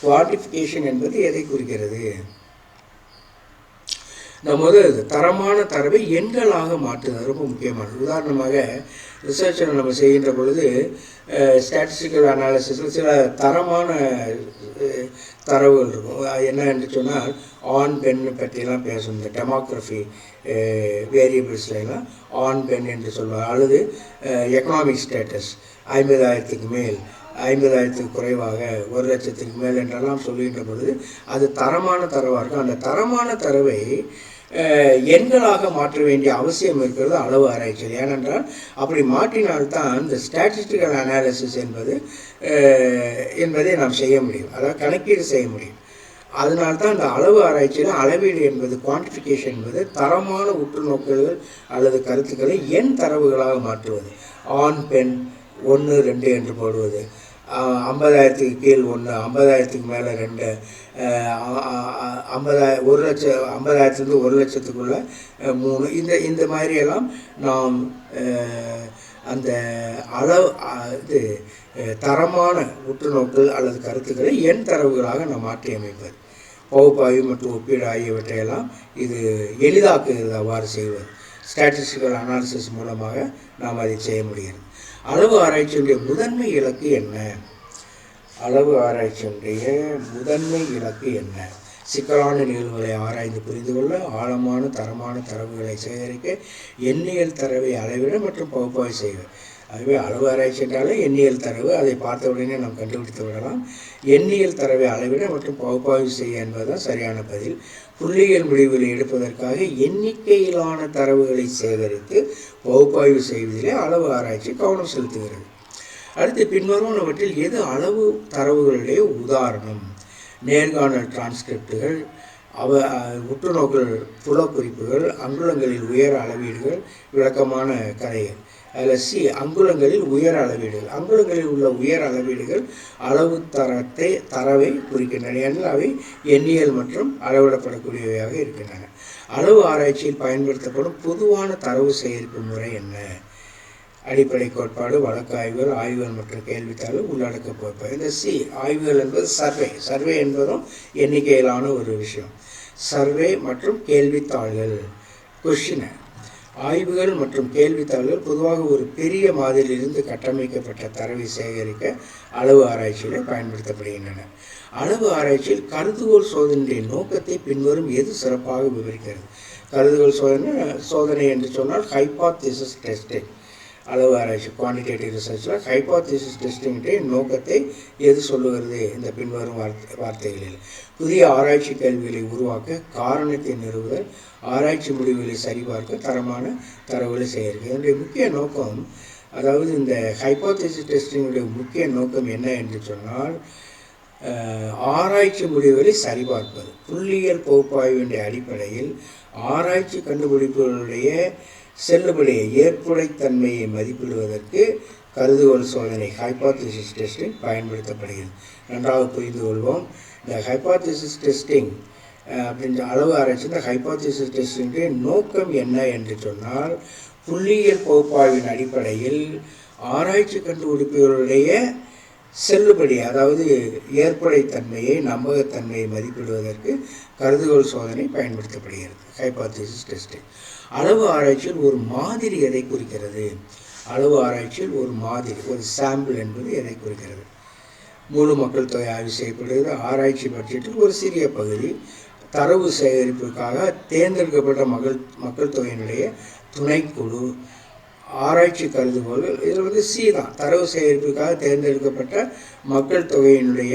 குவான்டிஃபிகேஷன் என்பது எதை குறிக்கிறது? முதல் தரமான தரவை எண்களாக மாற்றுவது ரொம்ப முக்கியமானது. உதாரணமாக ரிசர்ச்சில் நம்ம செய்கின்ற பொழுது ஸ்டாட்டிஸ்டிக்கல் அனாலிசிஸில் சில தரமான தரவுகள் இருக்கும். என்ன என்று சொன்னால் ஆன் பென் பற்றியெல்லாம் பேசும். இந்த டெமோக்ரஃபி வேரியபிள்ஸ்லாம் ஆன் பென் என்று சொல்வார். அல்லது எக்கனாமிக் ஸ்டேட்டஸ் 50,000க்கு மேல், 50,000க்கு குறைவாக, 1,00,000க்கு மேல் என்றெல்லாம் சொல்லுகின்ற பொழுது அது தரமான தரவாக இருக்கும். அந்த தரமான தரவை எண்களாக மாற்ற வேண்டிய அவசியம் இருக்கிறது அளவு ஆராய்ச்சியில். ஏனென்றால் அப்படி மாற்றினால்தான் இந்த ஸ்டாட்டிஸ்டிக்கல் அனாலிசிஸ் என்பதை நாம் செய்ய முடியும், அதாவது கணக்கீடு செய்ய முடியும். அதனால்தான் இந்த அளவு ஆராய்ச்சியில் அளவீடு என்பது, குவான்டிஃபிகேஷன் என்பது தரமான உற்றுநோக்கல்கள் அல்லது கருத்துக்களை எண் தரவுகளாக மாற்றுவது. ஆன் பென் 1, 2 என்று போடுவது, 50,000க்கு கீழ் 1, 50,000க்கு மேலே 2, 50,000லேருந்து 1,00,000க்குள்ள 3, இந்த மாதிரியெல்லாம் நாம் அந்த அளவு தரமான உற்றுநோக்கல் அல்லது கருத்துக்களை எண் தரவுகளாக நாம் மாற்றி அமைப்பது. பகுப்பாய்வு மற்றும் ஒப்பீடு ஆகியவற்றையெல்லாம் இது எளிதாக்குகிறது. அவ்வாறு செய்வது ஸ்டாட்டிஸ்டிக்கல் அனாலிசிஸ் மூலமாக நாம் அதை செய்ய முடிகிறது. அளவு ஆராய்ச்சியுடைய முதன்மை இலக்கு என்ன? அளவு ஆராய்ச்சியுடைய முதன்மை இலக்கு என்ன? சிக்கலான நிகழ்வுகளை ஆராய்ந்து புரிந்து கொள்ள, ஆழமான தரமான தரவுகளை சேகரிக்க, எண்ணியல் தரவை அளவிட மற்றும் பகுப்பாய்வு செய்வது. ஆகவே அளவு ஆராய்ச்சி என்றாலே எண்ணியல் தரவு, அதை பார்த்த உடனே நாம் கண்டுபிடித்து விடலாம். எண்ணியல் தரவை அளவிட மற்றும் பகுப்பாய்வு செய்ய என்பதுதான் சரியான பதில். புள்ளியியல் முடிவுகளை எடுப்பதற்காக எண்ணிக்கையிலான தரவுகளை சேகரித்து பகுப்பாய்வு செய்வதிலே அளவு ஆராய்ச்சி கவனம் செலுத்துகிறது. அடுத்து பின்வருவனவற்றில் எது அளவு தரவுகளுடைய உதாரணம்? நேர்காணல் டிரான்ஸ்கிரிப்டுகள், உற்றுநோக்கல் புலக்குறிப்புகள், அங்குலங்களில் உயர அளவீடுகள், விளக்கமான கதைகள். அதில் சி, அங்குலங்களில் உயர அளவீடுகள். அங்குலங்களில் உள்ள உயர அளவீடுகள் அளவு தரவை குறிக்கின்றன, ஏனெனில் அவை எண்ணியல் மற்றும் அளவிடப்படக்கூடியவையாக இருக்கின்றன. அளவு ஆராய்ச்சியில் பயன்படுத்தப்படும் பொதுவான தரவு சேகரிப்பு முறை என்ன? அடிப்படை கோட்பாடு, வழக்கு ஆய்வுகள், ஆய்வுகள் மற்றும் கேள்வித்தாள்கள், உள்ளடக்க கோட்பாடு. இந்த சி, ஆய்வுகள் என்பது சர்வே என்பதும் எண்ணிக்கையிலான ஒரு விஷயம். சர்வே மற்றும் கேள்வித்தாள்கள், கொஷினர். ஆய்வுகள் மற்றும் கேள்வித்தாள்கள் பொதுவாக ஒரு பெரிய மாதிரியிலிருந்து கட்டமைக்கப்பட்ட தரவை சேகரிக்க அளவு ஆராய்ச்சியில் பயன்படுத்தப்படுகின்றன. அளவு ஆராய்ச்சியில் கருதுகோள் சோதனையுடைய நோக்கத்தை பின்வரும் எது சிறப்பாக விவரிக்கிறது? கருதுகோள் சோதனை என்று சொன்னால் ஹைபாத்தீசிஸ் டெஸ்டிங். அளவு ஆராய்ச்சி குவான்டிடேட்டிவ் ரிசர்ச்சில் ஹைபாத்தீசிஸ் டெஸ்டிங்குடைய நோக்கத்தை எது சொல்லுகிறது? இந்த பின்வரும் வார்த்தைகளில்: புதிய ஆராய்ச்சி கேள்விகளை உருவாக்க, காரணத்தை நிறுவுதல், ஆராய்ச்சி முடிவுகளை சரிபார்க்க, தரமான தரவுகளை சேகரிக்க. இதனுடைய முக்கிய நோக்கம், அதாவது இந்த ஹைபாத்தீசிஸ் டெஸ்டிங்குடைய முக்கிய நோக்கம் என்ன என்று சொன்னால், ஆராய்ச்சி முடிவுகளை சரிபார்ப்பது. புள்ளியியல் பகுப்பாய்வினுடைய அடிப்படையில் ஆராய்ச்சி கண்டுபிடிப்புகளுடைய செல்லுபடியை ஏற்புடைத்தன்மையை மதிப்பிடுவதற்கு கருதுகோள் சோதனை ஹைபாத்தசிஸ் டெஸ்டிங் பயன்படுத்தப்படுகிறது. நன்றாக புரிந்து கொள்வோம். இந்த ஹைபாத்தசிஸ் டெஸ்டிங் அப்படின்ற அளவு ஆராய்ச்சி, இந்த ஹைபாத்தசிஸ் டெஸ்டிங்கிற நோக்கம் என்ன என்று சொன்னால், புள்ளியியல் பகுப்பாய்வின் அடிப்படையில் ஆராய்ச்சி கண்டுபிடிப்புகளுடைய செல்லுபடி, அதாவது ஏற்புடைத்தன்மையை நம்பகத்தன்மையை மதிப்பிடுவதற்கு கருதுகோள் சோதனை பயன்படுத்தப்படுகிறது. ஹைபாத்தசிஸ் டெஸ்டிங் அளவு ஆராய்ச்சியில் ஒரு மாதிரி எதை குறிக்கிறது? அளவு ஆராய்ச்சியில் ஒரு மாதிரி, ஒரு சாம்பிள் என்பது எதை குறிக்கிறது? முழு மக்கள் தொகை ஆய்வு செய்யப்படுகிறது. ஆராய்ச்சி பட்ஜெட்டில் ஒரு சிறிய பகுதி தரவு சேகரிப்புக்காக தேர்ந்தெடுக்கப்பட்ட மக்கள் தொகையினுடைய துணைக்குழு, ஆராய்ச்சி கருதுகோள்கள். இதில் சி தான், தரவு சேகரிப்புக்காக தேர்ந்தெடுக்கப்பட்ட மக்கள் தொகையினுடைய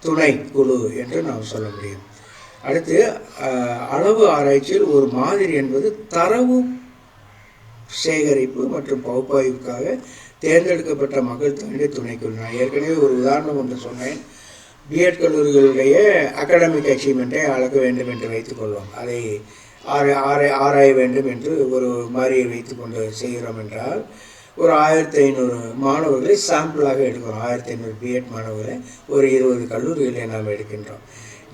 துணைக்குழு என்று நாம் சொல்ல முடியும். அடுத்து, அளவு ஆராய்ச்சியில் ஒரு மாதிரி என்பது தரவு சேகரிப்பு மற்றும் பகுப்பாய்வுக்காக தேர்ந்தெடுக்கப்பட்ட மக்கள் தொகையுடைய துணைக்குழு. நான் ஏற்கனவே ஒரு உதாரணம் ஒன்று சொன்னேன். பிஎட் கல்லூரிகளுடைய அகாடமிக் அச்சீவ்மெண்ட்டை அளக்க வேண்டும் என்று வைத்துக்கொள்வோம். அதை ஆராய வேண்டும் என்று ஒரு மாதிரியை வைத்துக்கொண்டு செய்கிறோம் என்றால், ஒரு 1500 மாணவர்களை சாம்பிளாக எடுக்கிறோம். 1500 பிஎட் மாணவர்களை ஒரு 20 கல்லூரிகளை நாம் எடுக்கின்றோம்.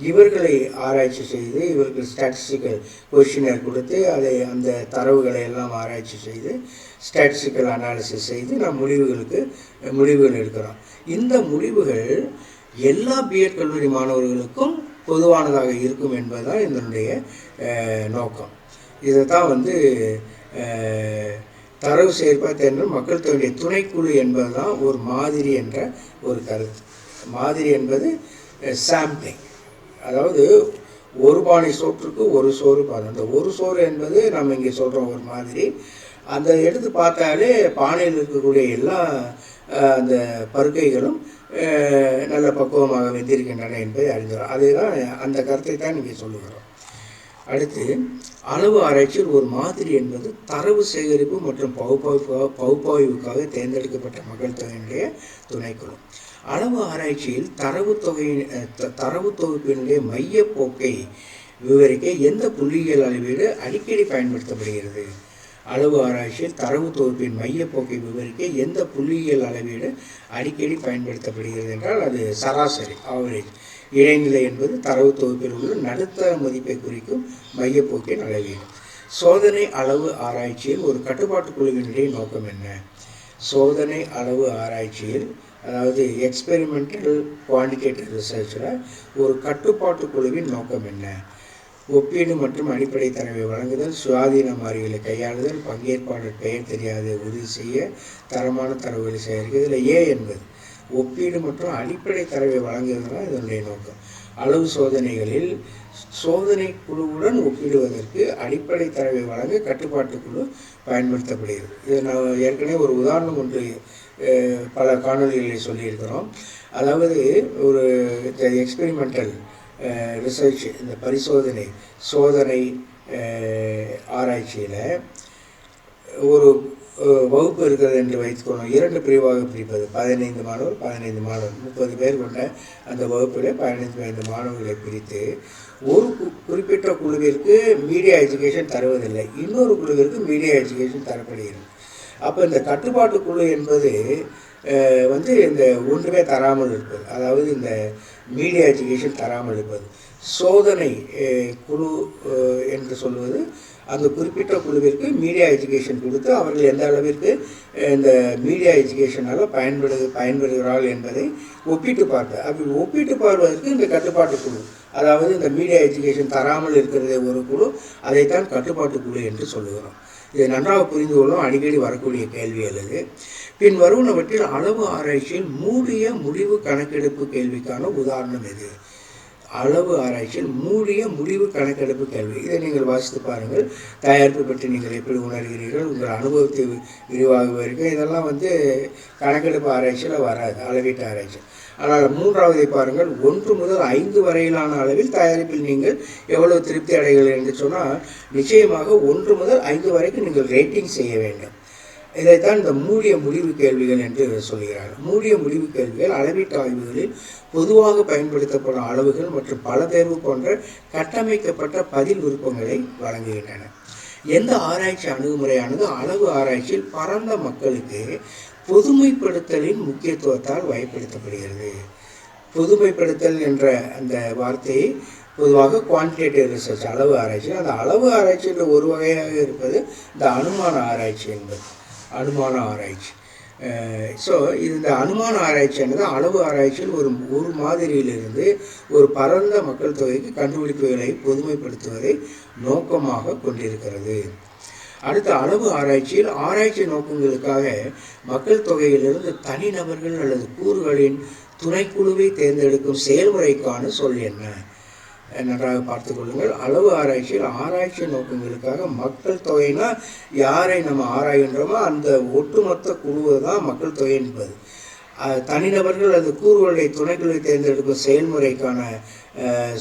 இவர்களை ஆராய்ச்சி செய்து, இவர்கள் ஸ்டாட்டிஸ்டிக்கல் கொஷினர் கொடுத்து, அதை அந்த தரவுகளை எல்லாம் ஆராய்ச்சி செய்து ஸ்டாட்டிஸ்டிக்கல் அனாலிசிஸ் செய்து நாம் முடிவுகள் எடுக்கிறோம். இந்த முடிவுகள் எல்லா பிஎட் கல்லூரி மாணவர்களுக்கும் பொதுவானதாக இருக்கும் என்பதுதான் இதனுடைய நோக்கம். இதை தான் தரவு சேர்ப்பது மக்கள் தொகையுடைய துணைக்குழு என்பது தான் ஒரு மாதிரி என்ற ஒரு கருத்து. மாதிரி என்பது சாம்பிளிங், அதாவது ஒரு பானை சோற்றுக்கு ஒரு சோறு பாதம். அந்த ஒரு சோறு என்பது நம்ம இங்கே சொல்கிறோம் ஒரு மாதிரி. அந்த எடுத்து பார்த்தாலே பானையில் இருக்கக்கூடிய எல்லா அந்த பருக்கைகளும் நல்ல பக்குவமாக வெந்திருக்கின்றன என்பதை அறிந்துகிறோம். அதுதான், அந்த கருத்தை தான் இங்கே சொல்லுகிறோம். அடுத்து, அளவு ஆராய்ச்சியில் ஒரு மாதிரி என்பது தரவு சேகரிப்பு மற்றும் பகுப்பாய்வுக்காக தேர்ந்தெடுக்கப்பட்ட மக்கள் தொகையினுடைய துணைக்குழு. அளவு ஆராய்ச்சியில் தரவு தொகுப்பினுடைய மையப்போக்கை விவரிக்க எந்த புள்ளியியல் அளவீடு அடிக்கடி பயன்படுத்தப்படுகிறது? அளவு ஆராய்ச்சியில் தரவு தொகுப்பின் மையப்போக்கை விவரிக்க எந்த புள்ளியியல் அளவீடு அடிக்கடி பயன்படுத்தப்படுகிறது என்றால், அது சராசரி, ஆவரேஜ். இடைநிலை என்பது தரவு தொகுப்பில் உள்ள நடுத்தர மதிப்பை குறிக்கும் மையப்போக்கின் அளவீடு. சோதனை அளவு ஆராய்ச்சியில் ஒரு கட்டுப்பாட்டு குழுவினுடைய நோக்கம் என்ன? சோதனை அளவு ஆராய்ச்சியில், அதாவது எக்ஸ்பெரிமெண்டல் குவான்டிடேட்டிவ் ரிசர்ச்சில் ஒரு கட்டுப்பாட்டு குழுவின் நோக்கம் என்ன? ஒப்பீடு மற்றும் அடிப்படை தரவை வழங்குதல், சுயாதீன மாறிகளை கையாளுதல், பங்கேற்பாளர் பெயர் தெரியாத உறுதி செய்ய, தரமான தரவுகளை சேகரிக்க. இதில் ஏ என்பது ஒப்பீடு மற்றும் அடிப்படை தரவை வழங்குவதுதான் இதனுடைய நோக்கம். அளவு சோதனைகளில் சோதனை குழுவுடன் ஒப்பிடுவதற்கு அடிப்படை தரவை வழங்க கட்டுப்பாட்டு குழு பயன்படுத்தப்படுகிறது. இது நான் ஏற்கனவே ஒரு உதாரணம் ஒன்று பல காணொலிகளில் சொல்லியிருக்கிறோம். அதாவது, ஒரு எக்ஸ்பெரிமெண்டல் ரிசர்ச், இந்த சோதனை ஆராய்ச்சியில் ஒரு வகுப்பு இருக்கிறது என்று வைத்துக்கொள்ளும். 2 பிரிவாக பிரிப்பது, 15 மாணவர் 30 பேர் கொண்ட அந்த வகுப்பில் 15 மாணவர்களை பிரித்து ஒரு குறிப்பிட்ட குழுவிற்கு மீடியா எஜுகேஷன் தருவதில்லை, இன்னொரு குழுவிற்கு மீடியா எஜுகேஷன் தரப்படுகிறது. அப்போ இந்த கட்டுப்பாட்டு குழு என்பது இந்த ஒன்றுமே தராமல் இருப்பது, அதாவது இந்த மீடியா எஜுகேஷன் தராமல் இருப்பது. சோதனை குழு என்று சொல்வது அந்த குறிப்பிட்ட குழுவிற்கு மீடியா எஜுகேஷன் கொடுத்து அவர்கள் எந்த அளவிற்கு இந்த மீடியா எஜுகேஷனால் பயன்பெறுகிறார்கள் என்பதை ஒப்பிட்டு பார்ப்பது. அப்படி ஒப்பிட்டு பார்ப்பதற்கு இந்த கட்டுப்பாட்டு குழு, அதாவது இந்த மீடியா எஜுகேஷன் தராமல் இருக்கிறதே ஒரு குழு, அதைத்தான் கட்டுப்பாட்டு குழு என்று சொல்லுகிறோம். இதை நன்றாக புரிந்து கொள்ளும். அடிக்கடி வரக்கூடிய கேள்வி அல்லது பின் வருவனவற்றில் அளவு ஆராய்ச்சியில் மூடிய முடிவு கணக்கெடுப்பு கேள்விக்கான உதாரணம் எது? அளவு ஆராய்ச்சியில் மூடிய முடிவு கணக்கெடுப்பு கேள்வி. இதை நீங்கள் வாசித்து பாருங்கள். தயாரிப்பு பற்றி நீங்கள் எப்படி உணர்கிறீர்கள், உங்கள் அனுபவத்தை விரிவாக விவரிக்க. இதெல்லாம் கணக்கெடுப்பு ஆராய்ச்சியில் வராது, அளவீட்டு ஆராய்ச்சி. ஆனால் 3வதை பாருங்கள். 1 முதல் 5 வரையிலான அளவில் தயாரிப்பில் நீங்கள் எவ்வளவு திருப்தி அடைகிறீர்கள் என்று சொன்னால், நிச்சயமாக 1 முதல் 5 வரைக்கும் நீங்கள் ரேட்டிங் செய்ய வேண்டும். இதைத்தான் இந்த மூடிய முடிவு கேள்விகள் என்று சொல்கிறார்கள். மூடிய முடிவு கேள்விகள் அளவீட்டு ஆய்வுகளில் பொதுவாக பயன்படுத்தப்படும் அளவுகள் மற்றும் பல தேர்வு போன்ற கட்டமைக்கப்பட்ட பதில் விருப்பங்களை வழங்குகின்றன. எந்த ஆராய்ச்சி அணுகுமுறையானது அளவு ஆராய்ச்சியில் பரந்த மக்களுக்கு பொதுமைப்படுத்தலின் முக்கியத்துவத்தால் வகைப்படுத்தப்படுகிறது. பொதுமைப்படுத்தல் என்ற அந்த வார்த்தையை பொதுவாக குவான்டிடேட்டிவ் ரிசர்ச், அளவு ஆராய்ச்சி. அந்த அளவு ஆராய்ச்சின்ற ஒரு வகையாக இருப்பது இந்த அனுமான ஆராய்ச்சி என்பது. அனுமான ஆராய்ச்சி. ஸோ இந்த அனுமான ஆராய்ச்சியானது அளவு ஆராய்ச்சியில் ஒரு மாதிரியிலிருந்து ஒரு பரந்த மக்கள் தொகைக்கு கண்டுபிடிப்புகளை பொதுமைப்படுத்துவதை நோக்கமாக கொண்டிருக்கிறது. அடுத்த, அளவு ஆராய்ச்சியில் ஆராய்ச்சி நோக்கங்களுக்காக மக்கள் தொகையிலிருந்து தனிநபர்கள் அல்லது கூறுகளின் துணைக்குழுவை தேர்ந்தெடுக்கும் செயல்முறைக்கான சொல் என்ன? நன்றாக பார்த்து கொள்ளுங்கள். அளவு ஆராய்ச்சியில் ஆராய்ச்சி நோக்கங்களுக்காக மக்கள் தொகைனா யாரை நம்ம ஆராய்கின்றோமோ அந்த ஒட்டுமொத்த குழுவை தான் மக்கள் தொகை என்பது. தனிநபர்கள் அல்லது கூறுகளை துணைக்குழுவை தேர்ந்தெடுக்கும் செயல்முறைக்கான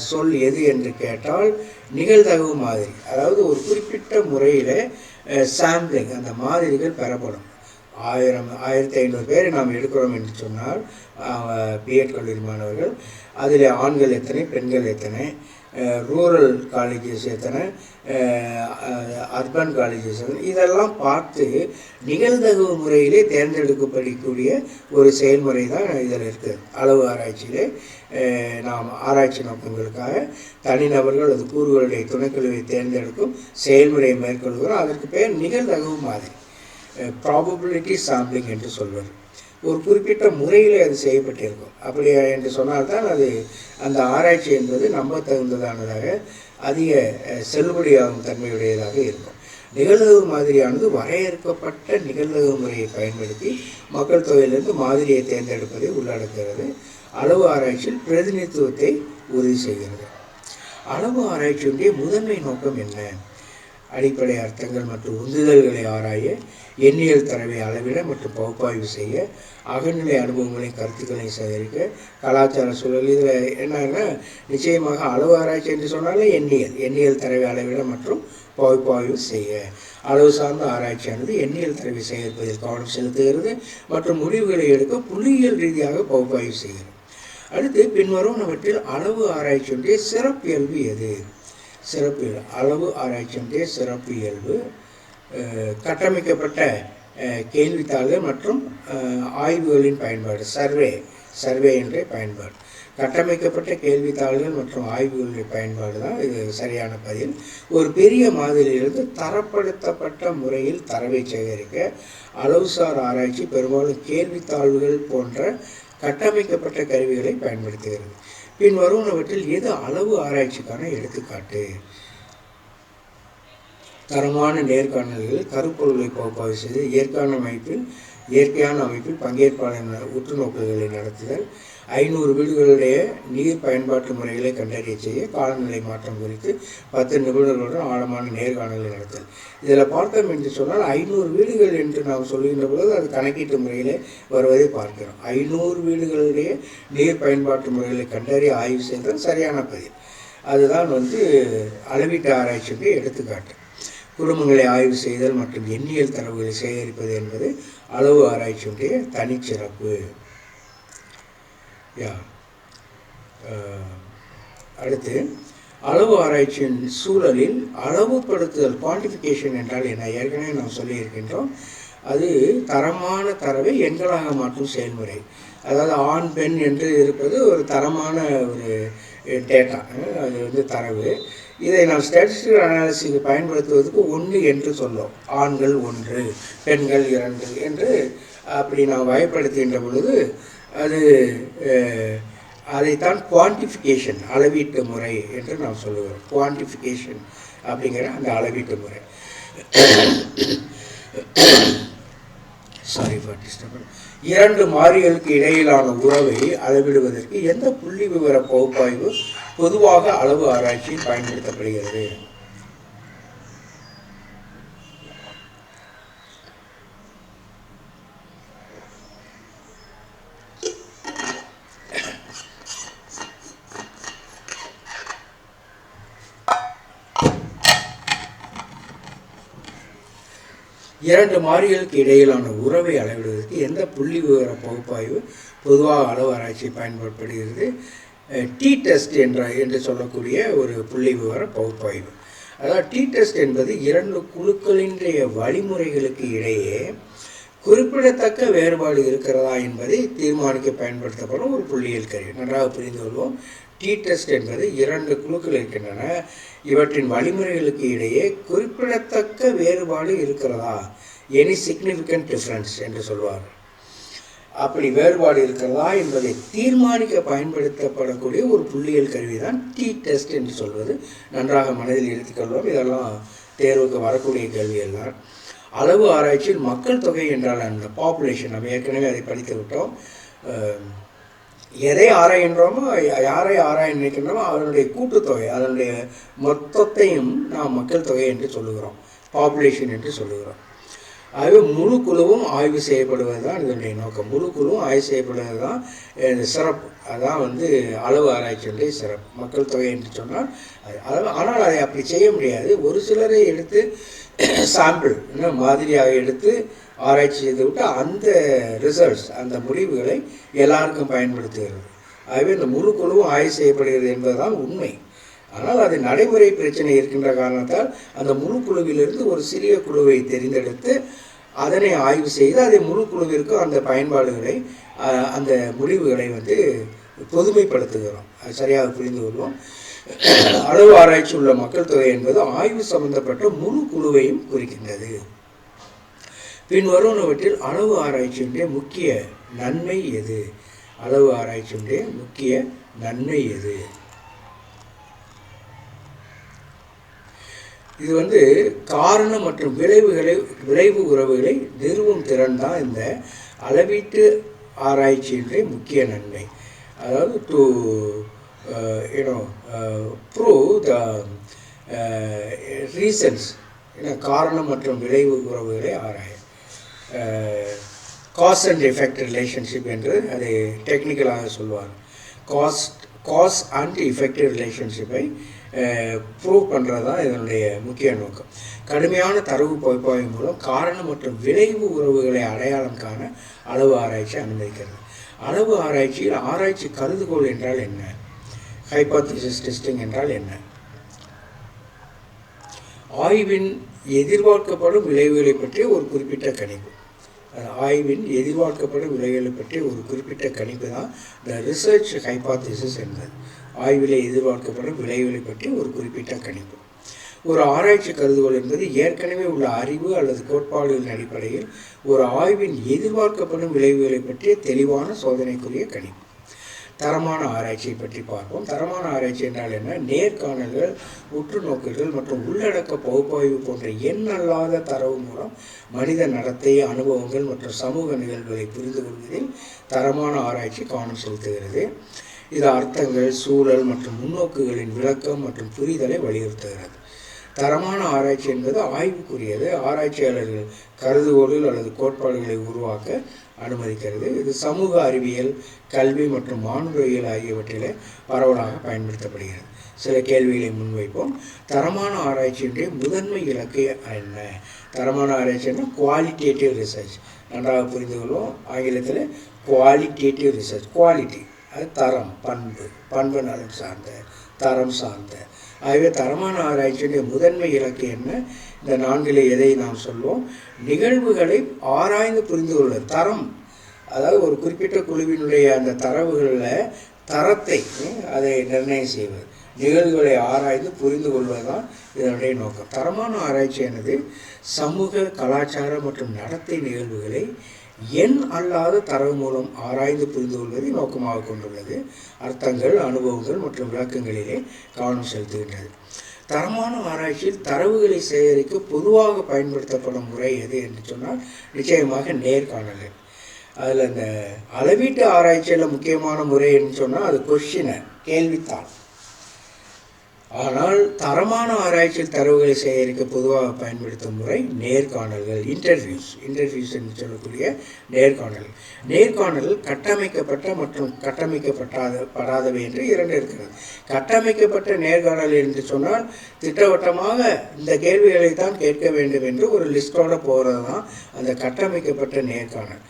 சொல் எது என்று கேட்டால் நிகழ்தகவு மாதிரி. அதாவது ஒரு குறிப்பிட்ட முறையில் சாம்பிளிங், அந்த மாதிரிகள் பெறப்படும். 1500 பேரை நாம் எடுக்கிறோம் என்று சொன்னால் பிஎட் கல்லூரி மாணவர்கள், அதில் ஆண்கள் எத்தனை, பெண்கள் எத்தனை, ரூரல் காலேஜஸ் எத்தனை, அர்பன் காலேஜஸ் எத்தனை, இதெல்லாம் பார்த்து நிகழ்தகவு முறையிலே தேர்ந்தெடுக்கப்படக்கூடிய ஒரு செயல்முறை தான் இதில் இருக்குது. அளவு ஆராய்ச்சியிலே நாம் ஆராய்ச்சி நோக்கங்களுக்காக தனிநபர்கள் அல்லது கூறுகளுடைய துணைக்குழுவை தேர்ந்தெடுக்கும் செயல்முறையை மேற்கொள்கிறோம். அதற்கு பேர் நிகழ்தகவு மாதிரி, ப்ராபபிலிட்டி சாம்பிளிங் என்று சொல்வது. ஒரு குறிப்பிட்ட முறையில் அது செய்யப்பட்டிருக்கும். அப்படி என்று சொன்னால்தான் அது அந்த ஆராய்ச்சி என்பது நம்ப தகுந்ததானதாக, அதிக செல்லுபடியாகும் தன்மையுடையதாக இருக்கும். நிகழ்தகவு மாதிரியானது வரையறுக்கப்பட்ட நிகழ்தகவு முறையை பயன்படுத்தி மக்கள் தொகையிலிருந்து மாதிரியை தேர்ந்தெடுப்பதை உள்ளடக்கிறது. அளவு ஆராய்ச்சியில் பிரதிநிதித்துவத்தை உறுதி செய்கிறது. அளவு ஆராய்ச்சியுடைய முதன்மை நோக்கம் என்ன? அடிப்படை அர்த்தங்கள் மற்றும் உந்துதல்களை ஆராய, எண்ணியல் தரவை அளவிட மற்றும் பகுப்பாய்வு செய்ய, அகநிலை அனுபவங்களையும் கருத்துக்களையும் சேகரிக்க, கலாச்சார சூழல். இதில் என்னன்னா, நிச்சயமாக அளவு ஆராய்ச்சி என்று சொன்னாலே எண்ணியல் தரவை அளவிட மற்றும் பகுப்பாய்வு செய்ய. அளவு சார்ந்த ஆராய்ச்சியானது எண்ணியல் தரவை சேகரிப்பதில் கவனம் செலுத்துகிறது மற்றும் முடிவுகளை எடுக்க புள்ளியியல் ரீதியாக பகுப்பாய்வு செய்கிறது. அடுத்து, பின்வருவனவற்றில் அளவு ஆராய்ச்சியுடைய சிறப்பியல்பு எது? சிறப்பியல்பு. அளவு ஆராய்ச்சியுடைய சிறப்பியல்பு கட்டமைக்கப்பட்ட கேள்வித்தாள்கள் மற்றும் ஆய்வுகளின் பயன்பாடு, சர்வே என்ற பயன்பாடு. கட்டமைக்கப்பட்ட கேள்வித்தாள்கள் மற்றும் ஆய்வுகளுடைய பயன்பாடு தான் இது சரியான பதில். ஒரு பெரிய மாதிரியிலிருந்து தரப்படுத்தப்பட்ட முறையில் தரவை சேகரிக்க அளவுசார் ஆராய்ச்சி பெரும்பாலும் கேள்வித்தாள்கள் போன்ற கட்டமைக்கப்பட்ட கருவிகளை பயன்படுத்துகிறது. பின் வருவனவற்றில் எது அளவு ஆராய்ச்சிக்கான எடுத்துக்காட்டு? தரமான நேர்காணல்கள், கருப்பொருளை பகுப்பாய்வு செய்து இயற்கையான அமைப்பில் பங்கேற்பாளர் உற்றுநோக்குகளை நடத்துதல், 500 வீடுகளுடைய நீர் பயன்பாட்டு முறைகளை கண்டறிய செய்ய, காலநிலை மாற்றம் குறித்து 10 நிபுணர்களுடன் ஆழமான நேர்காணலை நடத்தல். இதில் பார்த்தோம் என்று சொன்னால் 500 வீடுகள் என்று நாம் சொல்கின்ற பொழுது அது கணக்கீட்டு முறையில் வருவதை பார்க்கிறோம். 500 வீடுகளுடைய நீர் பயன்பாட்டு முறைகளை கண்டறிய ஆய்வு செய்தல் சரியான பதில். அதுதான் அளவீட்டு ஆராய்ச்சிக்கு எடுத்துக்காட்டு. குடும்பங்களை ஆய்வு செய்தல் மற்றும் எண்ணியல் தரவுகளை சேகரிப்பது என்பது அளவு ஆராய்ச்சியுடைய தனிச்சிறப்பு. அடுத்து, அளவு ஆராய்ச்சியின் சூழலில் அளவுபடுத்துதல், குவான்டிஃபிகேஷன் என்றால் என்ன? ஏற்கனவே நாம் சொல்லியிருக்கின்றோம். அது தரமான தரவை எண்களாக மாற்றும் செயல்முறை. அதாவது ஆண் பெண் என்று இருப்பது ஒரு தரமான ஒரு டேட்டா, அது தரவு. இதை நாம் ஸ்டாட்டிஸ்டிக்கல் அனாலிசிஸுக்கு பயன்படுத்துவதற்கு 1 என்று சொல்லும். ஆண்கள் 1, பெண்கள் 2 என்று அப்படி நாம் வகைப்படுத்துகின்ற பொழுது அதைத்தான் குவான்டிஃபிகேஷன், அளவீட்டு முறை என்று நாம் சொல்லுவோம். குவான்டிஃபிகேஷன் அப்படிங்கிற அந்த அளவீட்டு முறை. Sorry for disturbance. 2 மாறிகளுக்கு இடையிலான உறவை அளவிடுவதற்கு எந்த புள்ளி விவர பகுப்பாய்வு பொதுவாக அளவு ஆராய்ச்சியில் பயன்படுத்தப்படுகிறது? இரண்டு மாறிகளுக்கு இடையிலான உறவை அளவிடுவதற்கு எந்த புள்ளி விவர பகுப்பாய்வு பொதுவாக அளவு ஆராய்ச்சியில் பயன்படுத்தப்படுகிறது? டி டெஸ்ட் என்று சொல்லக்கூடிய ஒரு புள்ளி விவர பகுப்பாய்வு. அதாவது டி டெஸ்ட் என்பது 2 குழுக்களினுடைய வழிமுறைகளுக்கு இடையே குறிப்பிடத்தக்க வேறுபாடு இருக்கிறதா என்பதை தீர்மானிக்க பயன்படுத்தப்படும் ஒரு புள்ளியியல் கருவி. நன்றாக புரிந்து கொள்வோம். டி டெஸ்ட் என்பது 2 குழுக்கள் இருக்கின்றன. இவற்றின் வழிமுறைகளுக்கு இடையே குறிப்பிடத்தக்க வேறுபாடு இருக்கிறதா, எனி சிக்னிஃபிகண்ட் டிஃப்ரென்ஸ் என்று சொல்வார். அப்படி வேறுபாடு இருக்கிறதா என்பதை தீர்மானிக்க பயன்படுத்தப்படக்கூடிய ஒரு புள்ளியியல் கருவி தான் டி டெஸ்ட் என்று சொல்வது. நன்றாக மனதில் எடுத்துக்கொள்வோம். இதெல்லாம் தேர்வுக்கு வரக்கூடிய கேள்விகள் தான். அளவு ஆராய்ச்சியில் மக்கள் தொகை என்றால் அந்த பாப்புலேஷன், நம்ம ஏற்கனவே அதை படித்து விட்டோம். எதை ஆராய்கின்றோமோ, யாரை ஆராய நினைக்கின்றோமோ அதனுடைய கூட்டுத்தொகை, அதனுடைய மொத்தத்தையும் நாம் மக்கள் தொகை என்று சொல்லுகிறோம், பாப்புலேஷன் என்று சொல்லுகிறோம். ஆகவே முழு குழுவும் ஆய்வு செய்யப்படுவது தான் இதனுடைய நோக்கம். முழு குழுவும் ஆய்வு செய்யப்படுவது தான் சிறப்பு. அதான் அளவு ஆராய்ச்சியுடைய சிறப்பு. மக்கள் தொகை என்று சொன்னால் ஆனால் அதை அப்படி செய்ய முடியாது. ஒரு சிலரை எடுத்து சாம்பிள் மாதிரியாக எடுத்து ஆராய்ச்சி செய்துவிட்டு அந்த ரிசல்ட்ஸ், அந்த முடிவுகளை எல்லாருக்கும் பயன்படுத்துகிறது. ஆகவே இந்த முழு குழுவும் ஆய்வு செய்யப்படுகிறது என்பதுதான் உண்மை. ஆனால் அது நடைமுறை பிரச்சனை இருக்கின்ற காரணத்தால் அந்த முழு குழுவிலிருந்து ஒரு சிறிய குழுவை தெரிந்தெடுத்து அதனை ஆய்வு செய்து அதை முழு குழுவிற்கு அந்த பயன்பாடுகளை, அந்த முடிவுகளை பொதுமைப்படுத்துகிறோம். அது சரியாக புரிந்து கொள்வோம். அளவு ஆராய்ச்சி உள்ள மக்கள் தொகை என்பது ஆய்வு சம்பந்தப்பட்ட முழு குழுவையும் குறிக்கின்றது. பின்வருவனவற்றில் அளவு ஆராய்ச்சியுடைய முக்கிய நன்மை எது? அளவு ஆராய்ச்சியுடைய முக்கிய நன்மை எது? இது காரணம் மற்றும் விளைவு உறவுகளை நிறுவும் திறன் தான் இந்த அளவீட்டு ஆராய்ச்சியினுடைய முக்கிய நன்மை. அதாவது டு ப்ரூவ் த ரீசன்ஸ், காரணம் மற்றும் விளைவு உறவுகளை ஆராய, காஸ் அண்ட் எஃபெக்ட் ரிலேஷன்ஷிப் என்று அதை டெக்னிக்கலாக சொல்வார். காஸ் அண்ட் எஃபெக்ட் ரிலேஷன்ஷிப்பை ப்ரூவ் பண்ணுறது தான் இதனுடைய முக்கிய நோக்கம். கடுமையான தரவு பகுப்பாய்வு மூலம் காரணம் மற்றும் விளைவு உறவுகளை அடையாளம் காண அளவு ஆராய்ச்சி அனுமதிக்கிறது. அளவு ஆராய்ச்சியில் ஆராய்ச்சி கருதுகோள் என்றால் என்ன? ஹைபோதீசிஸ் டெஸ்டிங் என்றால் என்ன? ஆய்வின் எதிர்பார்க்கப்படும் விளைவுகளை பற்றிய ஒரு குறிப்பிட்ட கணிப்பு. ஆய்வின் எதிர்பார்க்கப்படும் விளைவுகளை பற்றிய ஒரு குறிப்பிட்ட கணிப்பு தான் த ரிசர்ச் ஹைபோதீசிஸ் என்பது. ஆய்விலே எதிர்பார்க்கப்படும் விளைவுகளை பற்றி ஒரு குறிப்பிட்ட கணிப்பு. ஒரு ஆராய்ச்சி கருதுகோள் என்பது ஏற்கனவே உள்ள அறிவு அல்லது கோட்பாடுகளின் அடிப்படையில் ஒரு ஆய்வின் எதிர்பார்க்கப்படும் விளைவுகளை பற்றிய தெளிவான சோதனைக்குரிய கணிப்பு. தரமான ஆராய்ச்சியை பற்றி பார்ப்போம். தரமான ஆராய்ச்சி என்றால் என்ன? நேர்காணல்கள், உற்றுநோக்கல்கள் மற்றும் உள்ளடக்க பகுப்பாய்வு போன்ற எண்ணல்லாத தரவு மூலம் மனித நடத்தை, அனுபவங்கள் மற்றும் சமூக நிகழ்வுகளை புரிந்து கொள்வதில் தரமான ஆராய்ச்சி கவனம் செலுத்துகிறது. இது அர்த்தங்கள், சூழல் மற்றும் முன்னோக்குகளின் விளக்கம் மற்றும் புரிதலை வலியுறுத்துகிறது. தரமான ஆராய்ச்சி என்பது ஆய்வுக்குரியது. ஆராய்ச்சியாளர்கள் கருதுகோள்கள் அல்லது கோட்பாடுகளை உருவாக்க அனுமதிக்கிறது. இது சமூக அறிவியல், கல்வி மற்றும் மானுடவியல் ஆகியவற்றிலே பரவலாக பயன்படுத்தப்படுகிறது. சில கேள்விகளை முன்வைப்போம். தரமான ஆராய்ச்சியினுடைய முதன்மை இலக்கு என்ன? தரமான ஆராய்ச்சின்னா குவாலிட்டேட்டிவ் ரிசர்ச். நன்றாக புரிந்து கொள்வோம். ஆங்கிலத்தில் குவாலிட்டேட்டிவ் ரிசர்ச். குவாலிட்டி அது தரம், பண்பு நலன் சார்ந்த, தரம் சார்ந்த. ஆகவே தரமான ஆராய்ச்சியுடைய முதன்மை இலக்கு என்ன? இந்த 4ல் எதை நாம் சொல்வோம்? நிகழ்வுகளை ஆராய்ந்து புரிந்து கொள்வது. தரம், அதாவது ஒரு குறிப்பிட்ட குழுவினுடைய அந்த தரவுகளில் தரத்தை அதை நிர்ணயம் செய்வது. நிகழ்வுகளை ஆராய்ந்து புரிந்து கொள்வது தான் இதனுடைய நோக்கம். தரமான ஆராய்ச்சி என்பது சமூக, கலாச்சார மற்றும் நடத்தை நிகழ்வுகளை எண் அல்லாத தரவு மூலம் ஆராய்ந்து புரிந்து கொள்வதை நோக்கமாக கொண்டுள்ளது. அர்த்தங்கள், அனுபவங்கள் மற்றும் விளக்கங்களிலே கவனம் செலுத்துகின்றது. தரமான ஆராய்ச்சியில் தரவுகளை சேகரிக்க பொதுவாக பயன்படுத்தப்படும் முறை எது என்று சொன்னால் நிச்சயமாக நேர்காணல்கள். அதில் இந்த அளவீட்டு ஆராய்ச்சியில் முக்கியமான முறை என்று சொன்னால் அது கொஸ்டினர், கேள்வித்தாள். ஆனால் தரமான ஆராய்ச்சியில் தரவுகளை சேகரிக்க பொதுவாக பயன்படுத்தும் முறை நேர்காணல்கள், இன்டர்வியூஸ் என்று சொல்லக்கூடிய நேர்காணல்கள். நேர்காணல்கள் கட்டமைக்கப்பட்ட மற்றும் கட்டமைக்கப்படாதவை என்று 2 இருக்கிறது. கட்டமைக்கப்பட்ட நேர்காணல் என்று சொன்னால் திட்டவட்டமாக இந்த கேள்விகளை தான் கேட்க வேண்டும் என்று ஒரு லிஸ்டோடு போகிறது தான் அந்த கட்டமைக்கப்பட்ட நேர்காணல்.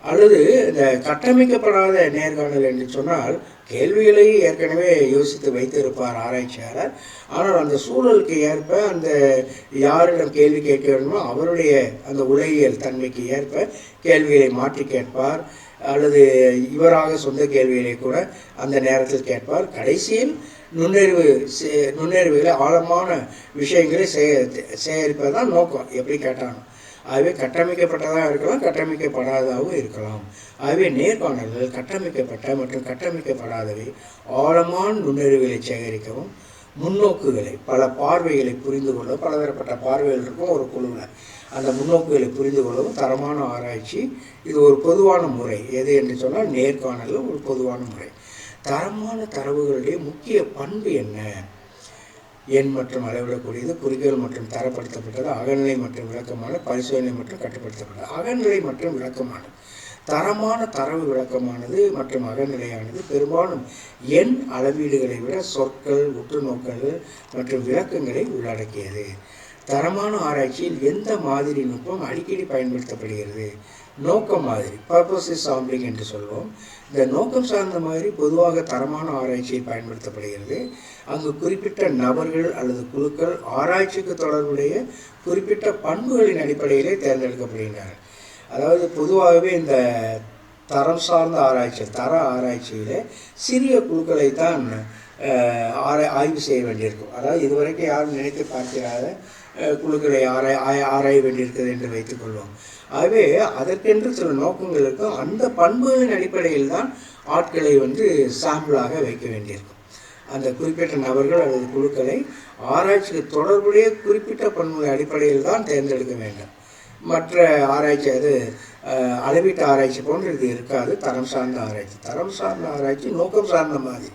அல்லது இந்த கட்டமைக்கப்படாத நேர்காணல் என்று சொன்னால் கேள்விகளை ஏற்கனவே யோசித்து வைத்திருப்பார் ஆராய்ச்சியாளர். ஆனால் அந்த சூழலுக்கு ஏற்ப, அந்த யாரிடம் கேள்வி கேட்க வேண்டுமோ அவருடைய அந்த உலகியல் தன்மைக்கு ஏற்ப கேள்விகளை மாற்றி கேட்பார், அல்லது இவராக சொந்த கேள்விகளை கூட அந்த நேரத்தில் கேட்பார். கடைசியில் நுண்ணறிவுகளை, ஆழமான விஷயங்களை சேகரிப்பதுதான் நோக்கம், எப்படி கேட்டாங்க. ஆகவே கட்டமைக்கப்பட்டதாக இருக்கலாம், கட்டமைக்கப்படாததாகவும் இருக்கலாம். ஆகவே நேர்காணல்கள் கட்டமைக்கப்பட்ட மற்றும் கட்டமைக்கப்படாதவை ஆழமான நுண்ணறிவுகளை சேகரிக்கவும், முன்னோக்குகளை, பல பார்வைகளை புரிந்து கொள்ள, பலதரப்பட்ட பார்வைகள் இருக்கும் ஒரு குழுவில், அந்த முன்னோக்குகளை புரிந்து கொள்ளவும் தரமான ஆராய்ச்சி இது ஒரு பொதுவான முறை. எது என்று சொன்னால் நேர்காணல்கள் ஒரு பொதுவான முறை. தரமான தரவுகளுடைய முக்கிய பண்பு என்ன? எண் மற்றும் அளவிடக்கூடியது, குறிக்கோள் மற்றும் தரப்படுத்தப்பட்டது, அகநிலை மற்றும் விளக்கமான, பரிசோதனை மற்றும் கட்டுப்படுத்தப்பட்டது. அகநிலை மற்றும் விளக்கமானது. தரமான தரவு விளக்கமானது மற்றும் அகநிலையானது பெரும்பாலும் எண் அளவீடுகளை விட சொற்கள், உற்றுநோக்கல்கள் மற்றும் விளக்கங்களை உள்ளடக்கியது. தரமான ஆராய்ச்சியில் எந்த மாதிரி நுட்பம் அடிக்கடி பயன்படுத்தப்படுகிறது? நோக்க மாதிரி, பர்பஸிவ் சாம்பிளிங் என்று சொல்வோம். இந்த நோக்கம் சார்ந்த மாதிரி பொதுவாக தரமான ஆராய்ச்சியில் பயன்படுத்தப்படுகிறது. அங்கு குறிப்பிட்ட நபர்கள் அல்லது குழுக்கள் ஆராய்ச்சிக்கு தொடர்புடைய குறிப்பிட்ட பண்புகளின் அடிப்படையிலே தேர்ந்தெடுக்கப்படுகின்றனர். அதாவது பொதுவாகவே இந்த தரம் சார்ந்த ஆராய்ச்சி, தர ஆராய்ச்சியில் சிறிய குழுக்களை தான் ஆய்வு செய்ய வேண்டியிருக்கும். அதாவது இதுவரைக்கும் யாரும் நினைத்து பார்க்கிறாத குழுக்களை ஆராய வேண்டியிருக்கிறது என்று வைத்துக்கொள்வோம். ஆகவே அதற்கென்று சில நோக்கங்கள் இருக்கும். அந்த பண்புகளின் அடிப்படையில் தான் ஆட்களை சாம்பிளாக வைக்க வேண்டியிருக்கும். அந்த குறிப்பிட்ட நபர்கள் அல்லது குழுக்களை ஆராய்ச்சிக்கு தொடர்புடைய குறிப்பிட்ட பண்புகளின் அடிப்படையில் தான் தேர்ந்தெடுக்க வேண்டும். மற்ற ஆராய்ச்சி, அது அளவீட்டு ஆராய்ச்சி போன்று இது இருக்காது. தரம் சார்ந்த ஆராய்ச்சி, தரம் சார்ந்த ஆராய்ச்சி நோக்கம் சார்ந்த மாதிரி,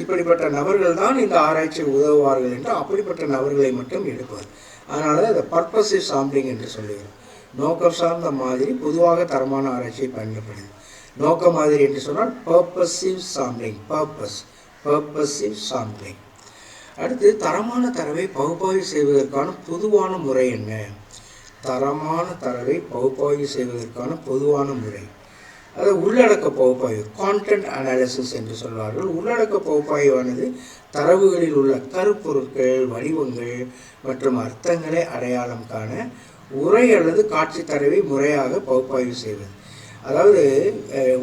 இப்படிப்பட்ட நபர்கள் தான் இந்த ஆராய்ச்சிக்கு உதவுவார்கள் என்று அப்படிப்பட்ட நபர்களை மட்டும் எடுப்பார். அதனால தான் இதை பர்பஸிவ் சாம்பிளிங் என்று சொல்லுகிறோம். நோக்கம் சார்ந்த மாதிரி பொதுவாக தரமான ஆராய்ச்சியை பயன்படுது. நோக்க மாதிரி என்று சொன்னால் பர்பஸிவ் சாம்பிளிங், பர்பஸிவ் சாம்பிளிங். அடுத்து, தரமான தரவை பகுப்பாய்வு செய்வதற்கான பொதுவான முறை என்ன? தரமான தரவை பகுப்பாய்வு செய்வதற்கான பொதுவான முறை, அது உள்ளடக்க பகுப்பாய்வு, கான்டென்ட் அனாலிசிஸ் என்று சொல்வார்கள். உள்ளடக்க பகுப்பாய்வானது தரவுகளில் உள்ள கருப்பொருட்கள், வடிவங்கள் மற்றும் அர்த்தங்களை அடையாளம் காண உரை அல்லது காட்சி தரவை முறையாக பகுப்பாய்வு செய்வது. அதாவது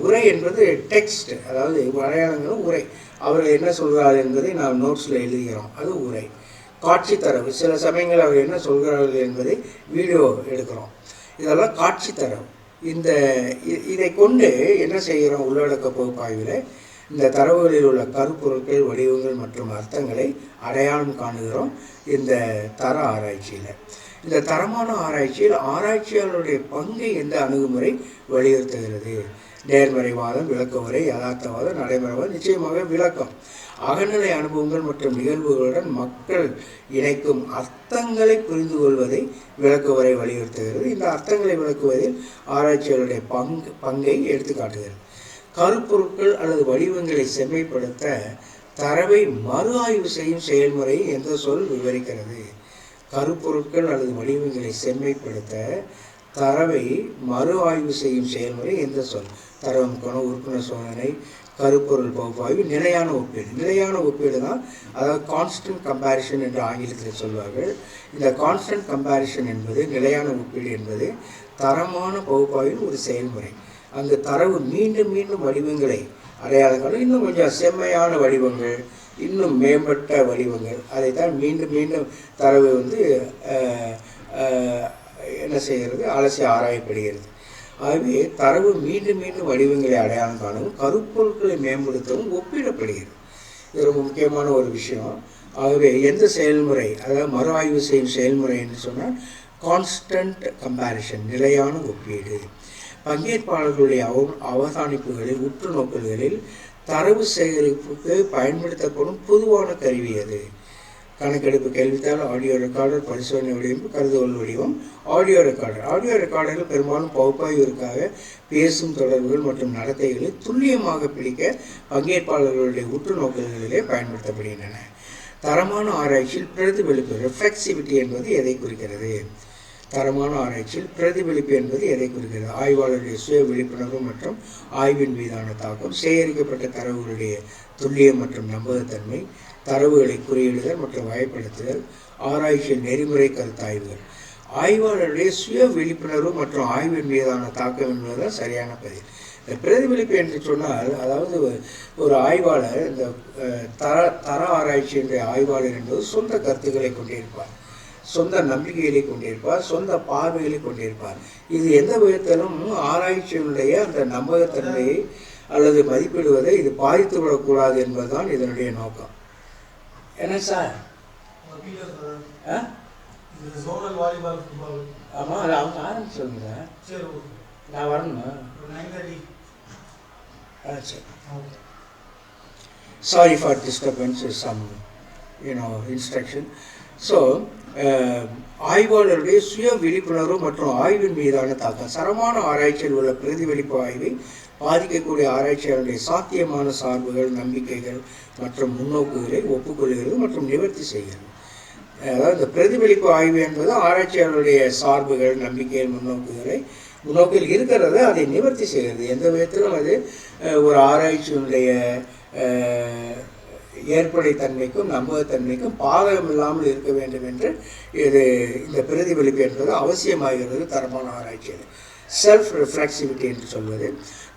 உரை என்பது டெக்ஸ்ட், அதாவது அடையாளங்களும் உரை, அவர்கள் என்ன சொல்கிறார்கள் என்பதை நாம் நோட்ஸில் எழுதுகிறோம், அது உரை. காட்சி தரவு, சில சமயங்கள் அவர் என்ன சொல்கிறார்கள் என்பதை வீடியோ எடுக்கிறோம், இதெல்லாம் காட்சி தரவு. இதை கொண்டு என்ன செய்கிறோம்? உள்ளடக்க பகுப்பாய்வில் இந்த தரவுகளில் உள்ள கருப்பொருட்கள், வடிவங்கள் மற்றும் அர்த்தங்களை அடையாளம் காணுகிறோம் இந்த தர ஆராய்ச்சியில். இந்த தரமான ஆராய்ச்சியில் ஆராய்ச்சியாளருடைய பங்கை எந்த அணுகுமுறை வலியுறுத்துகிறது? நேர்மறைவாதம், விளக்க உரை, யதார்த்தவாதம், நடைமுறைவாதம். நிச்சயமாக விளக்கம். அகநிலை அனுபவங்கள் மற்றும் நிகழ்வுகளுடன் மக்கள் இணைக்கும் அர்த்தங்களை புரிந்து கொள்வதை விளக்க உரை வலியுறுத்துகிறது. இந்த அர்த்தங்களை விளக்குவதில் ஆராய்ச்சியாளருடைய பங்கை எடுத்து காட்டுகிறது. கருப்பொருட்கள் அல்லது வடிவங்களை செம்மைப்படுத்த தரவை மறு ஆய்வு செய்யும் செயல்முறையை எந்த சொல் விவரிக்கிறது? கருப்பொருட்கள் அல்லது வடிவங்களை செம்மைப்படுத்த தரவை மறு ஆய்வு செய்யும் செயல்முறை எந்த சொல்? தரவு முக்கோணம், உறுப்பினர் சோதனை, கருப்பொருள் பகுப்பாய்வு, நிலையான ஒப்பீடு. நிலையான ஒப்பீடு தான், அதாவது கான்ஸ்டன்ட் கம்பேரிஷன் என்று ஆங்கிலத்தில் சொல்வார்கள். இந்த கான்ஸ்டன்ட் கம்பேரிஷன் என்பது, நிலையான ஒப்பீடு என்பது தரமான பகுப்பாய்வின் ஒரு செயல்முறை. அங்கு தரவு மீண்டும் மீண்டும் வடிவங்களை அடையாளங்களும், இன்னும் கொஞ்சம் செம்மையான வடிவங்கள், இன்னும் மேம்பட்ட வடிவங்கள், அதைத்தான் மீண்டும் மீண்டும் தரவு என்ன செய்கிறது? அலசி ஆராயப்படுகிறது. ஆகவே தரவு மீண்டும் மீண்டும் வடிவங்களை அடையாளம் காணவும், கருப்பொருட்களை மேம்படுத்தவும் ஒப்பிடப்படுகிறது. இது ரொம்ப முக்கியமான ஒரு விஷயம். ஆகவே எந்த செயல்முறை, அதாவது மறு ஆய்வு செய்யும் செயல்முறை என்று சொன்னால் கான்ஸ்டன்ட் கம்பேரிஷன், நிலையான ஒப்பீடு. பங்கேற்பாளர்களுடைய அவதானிப்புகளில், உற்று நோக்கல்களில் தரவு சேகரிப்புக்கு பயன்படுத்தப்படும் பொதுவான கருவி அது. கணக்கெடுப்பு, கேள்வித்தாள், ஆடியோ ரெக்கார்டர், பரிசோதனை வடிவமைப்பு, கருதுகோள் வடிவம். ஆடியோ ரெக்கார்டர், ஆடியோ ரெக்கார்டர்கள் பெரும்பாலும் பகுப்பாய்விற்காக பேசும் தொடர்புகள் மற்றும் நடத்தைகளை துல்லியமாக பிடிக்க பங்கேற்பாளர்களுடைய உற்று நோக்கல்களிலே பயன்படுத்தப்படுகின்றன. தரமான ஆராய்ச்சியில் பிரதிபலிப்பு, ரிஃப்ளெக்சிவிட்டி என்பது எதை குறிக்கிறது? தரமான ஆராய்ச்சியில் பிரதிபலிப்பு என்பது எதை குறிக்கிறது? ஆய்வாளருடைய சுய விழிப்புணர்வு மற்றும் ஆய்வின் மீதான தாக்கம், சேகரிக்கப்பட்ட தரவுகளுடைய துல்லியம் மற்றும் நம்பகத்தன்மை, தரவுகளை குறியிடுதல் மற்றும் வகைப்படுத்துதல், ஆராய்ச்சியில் நெறிமுறை கருத்தாய்வுகள். ஆய்வாளருடைய சுய விழிப்புணர்வு மற்றும் ஆய்வின் மீதான தாக்கம் என்பதுதான் சரியான பதில். இந்த பிரதிபலிப்பு என்று சொன்னால், அதாவது ஒரு ஆய்வாளர் இந்த தர ஆராய்ச்சி என்ற ஆய்வாளர் என்பது சொந்த கருத்துக்களை கொண்டிருப்பார், சொந்த நம்பிக்கைகளை கொண்டிருப்பார், சொந்த பார்வைகளை கொண்டிருப்பார். இது எந்த விதத்திலும் ஆராய்ச்சியினுடைய அந்த நம்பகத்தன்மையை அல்லது மதிப்பிடுவதை இது பாதித்து விடக்கூடாது என்பதுதான் இதனுடைய நோக்கம். என்ன சார்? ஆமாம், அது அவங்க ஆரம்பிச்சு சொல்லுங்க. நான் வரணும். சரி. Sorry for disturbance, some instruction. So ஆய்வாளருடைய சுய விழிப்புணர்வு மற்றும் ஆய்வின் மீதான தாக்கம். சரமான ஆராய்ச்சியில் உள்ள பிரதிபலிப்பு ஆய்வை பாதிக்கக்கூடிய ஆராய்ச்சியாளருடைய சாத்தியமான சார்புகள், நம்பிக்கைகள் மற்றும் முன்னோக்குகளை ஒப்புக்கொள்கிறது மற்றும் நிவர்த்தி செய்கிறது. அதாவது இந்த பிரதிபலிப்பு ஆய்வு என்பது ஆராய்ச்சியாளருடைய சார்புகள், நம்பிக்கைகள், முன்னோக்கில் இருக்கிறத அதை நிவர்த்தி செய்கிறது. எந்த விதத்திலும் அது ஒரு ஆராய்ச்சியினுடைய ஏற்படைத்தன்மைக்கும் நம்பகத்தன்மைக்கும் பாதகம் இல்லாமல் இருக்க வேண்டும் என்று இந்த பிரதிபலிப்பு என்பது அவசியமாகிறது தரமான ஆராய்ச்சியில். செல்ஃப் ரிஃப்ளெக்சிவிட்டி என்று சொல்வது.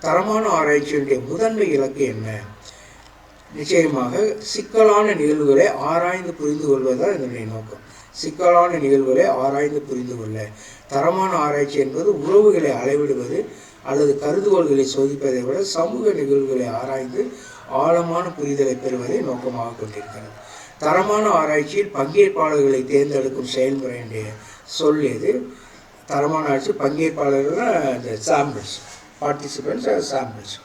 தரமான ஆராய்ச்சியினுடைய முதன்மை இலக்கு என்ன? நிச்சயமாக சிக்கலான நிகழ்வுகளை ஆராய்ந்து புரிந்து கொள்வதுதான் இதனுடைய நோக்கம். சிக்கலான நிகழ்வுகளை ஆராய்ந்து புரிந்து கொள்ள. தரமான ஆராய்ச்சி என்பது உறவுகளை அளவிடுவது அல்லது கருதுகோள்களை சோதிப்பதை விட சமூக நிகழ்வுகளை ஆராய்ந்து ஆழமான புரிதலை பெறுவதை நோக்கமாக கொண்டிருக்கிறது. தரமான ஆராய்ச்சியில் பங்கேற்பாளர்களை தேர்ந்தெடுக்கும் செயல்முறையுடைய சொல் எது? தரமான ஆராய்ச்சி பங்கேற்பாளர்கள்னால் இந்த சாம்பிள்ஸ், பார்ட்டிசிபென்ட்ஸ், சாம்பிள்ஸ்.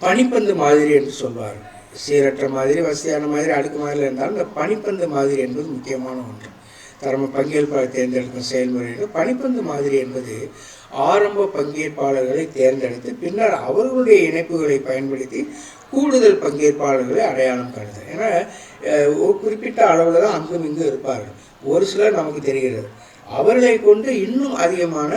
பனிப்பந்து மாதிரி என்று சொல்வார். சீரற்ற மாதிரி, வசதியான மாதிரி, அடுக்கு மாதிரி இருந்தாலும் இந்த பனிப்பந்து மாதிரி என்பது முக்கியமான ஒன்று. பங்கேற்பாளர் தேர்ந்தெடுக்கும் செயல்முறை. பனிப்பந்து மாதிரி என்பது ஆரம்ப பங்கேற்பாளர்களை தேர்ந்தெடுத்து பின்னர் அவர்களுடைய இணைப்புகளை பயன்படுத்தி கூடுதல் பங்கேற்பாளர்களை அடையாளம் காணுதல். ஏன்னா ஒரு குறிப்பிட்ட அளவில் தான் அங்கும் இங்கும் இருப்பார்கள். ஒரு சிலர் நமக்கு தெரிகிறது. அவர்களை கொண்டு இன்னும் அதிகமான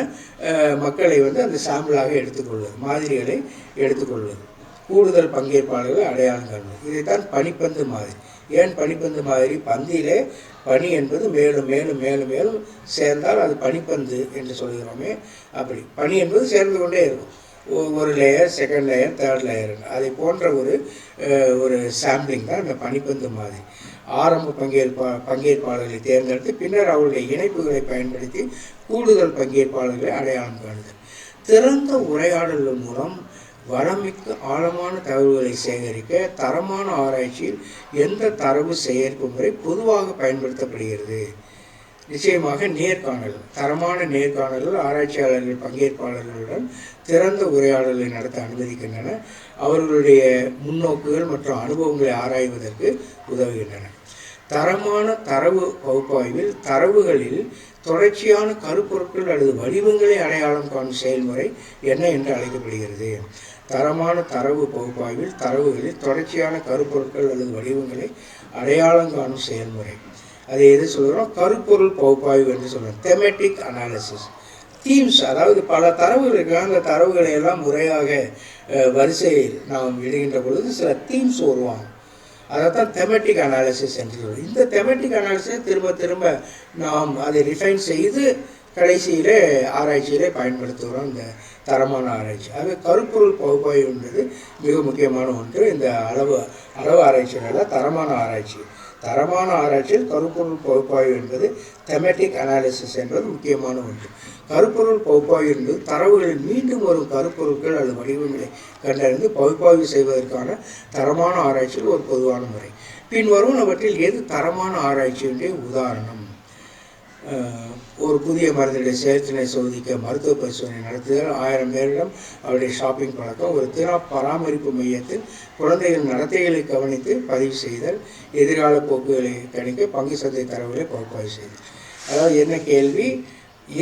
மக்களை அந்த சாம்பிளாக எடுத்துக்கொள்வது, மாதிரிகளை எடுத்துக்கொள்வது, கூடுதல் பங்கேற்பாளர்களை அடையாளம் காணுவது. இதைத்தான் பனிப்பந்து மாதிரி. ஏன் பனிப்பந்து மாதிரி? பந்தியிலே பனி என்பது மேலும் மேலும் மேலும் மேலும் சேர்ந்தால் அது பனிப்பந்து என்று சொல்கிறோமே, அப்படி பனி என்பது சேர்ந்து கொண்டே இருக்கும். ஒரு layer, second layer, third layer. அதை போன்ற ஒரு சாம்பிளிங் தான் இந்த பனிப்பந்து மாதிரி. ஆரம்ப பங்கேற்பாளர்களை தேர்ந்தெடுத்து பின்னர் அவருடைய இணைப்புகளை பயன்படுத்தி கூடுதல் பங்கேற்பாளர்களை அடையாளம் காணுதல். திறந்த உரையாடல்கள் மூலம் வளமிக்க ஆழமான தகவல்களை சேகரிக்க தரமான ஆராய்ச்சியில் எந்த தரவு சேகரிப்பு முறை பொதுவாக பயன்படுத்தப்படுகிறது? நிச்சயமாக நேர்காணல். தரமான நேர்காணல்கள் ஆராய்ச்சியாளர்கள் பங்கேற்பாளர்களுடன் திறந்த உரையாடலை நடத்த அனுமதிக்கின்றன. அவர்களுடைய முன்னோக்குகள் மற்றும் அனுபவங்களை ஆராய்வதற்கு உதவுகின்றன. தரமான தரவு பகுப்பாய்வில் தரவுகளில் தொடர்ச்சியான கருப்பொருட்கள் அல்லது வடிவங்களை அடையாளம் காணும் செயல்முறை என்ன என்று அழைக்கப்படுகிறது? தரமான தரவு பகுப்பாய்வில் தரவுகளில் தொடர்ச்சியான கருப்பொருட்கள் அல்லது வடிவங்களை அடையாளம் காணும் செயல்முறை. அதை எது சொல்கிறோம்? கருப்பொருள் பகுப்பாய்வு என்று சொல்கிறோம். தெமெட்டிக் அனாலிசிஸ். தீம்ஸ், அதாவது பல தரவுகள் இருக்காங்க. அந்த தரவுகளை எல்லாம் முறையாக வரிசையில் நாம் இடுகின்ற பொழுது சில தீம்ஸ் வருவாங்க. அதைத்தான் தெமெட்டிக் அனாலிசிஸ் என்று சொல்கிறோம். இந்த தெமெட்டிக் அனாலிசிஸ் திரும்ப திரும்ப நாம் அதை ரிஃபைன் செய்து கடைசியிலே ஆராய்ச்சியிலே பயன்படுத்துகிறோம் இந்த தரமான ஆராய்ச்சி. ஆக கருப்பொருள் பகுப்பாய்வு என்பது மிக முக்கியமான ஒன்று. இந்த அளவு ஆராய்ச்சியில் தரமான ஆராய்ச்சி. தரமான ஆராய்ச்சியில் கருப்பொருள் பகுப்பாய்வு என்பது தெமெட்டிக் அனாலிசிஸ் என்பது முக்கியமான ஒன்று. கருப்பொருள் பகுப்பாய்வு என்பது தரவுகளில் மீண்டும் வரும் கருப்பொருட்கள் அல்லது வடிவங்களை கண்டறிந்து பகுப்பாய்வு செய்வதற்கான தரமான ஆராய்ச்சியில் ஒரு பொதுவான முறை. பின்வருவனவற்றில் எது தரமான ஆராய்ச்சியுடைய உதாரணம்? ஒரு புதிய மருந்துடைய செயற்திறனை சோதிக்க மருத்துவ பரிசோதனை நடத்துதல், 1000 பேரிடம் அவருடைய ஷாப்பிங் பழக்கம், ஒரு தின பராமரிப்பு மையத்தில் குழந்தைகள் நடத்தைகளை கவனித்து பதிவு செய்தல், எதிர்கால போக்குகளை கணிக்க பங்கு சந்தை தரவுகளை பகுப்பாய்வு செய்தல். அதாவது என்ன கேள்வி?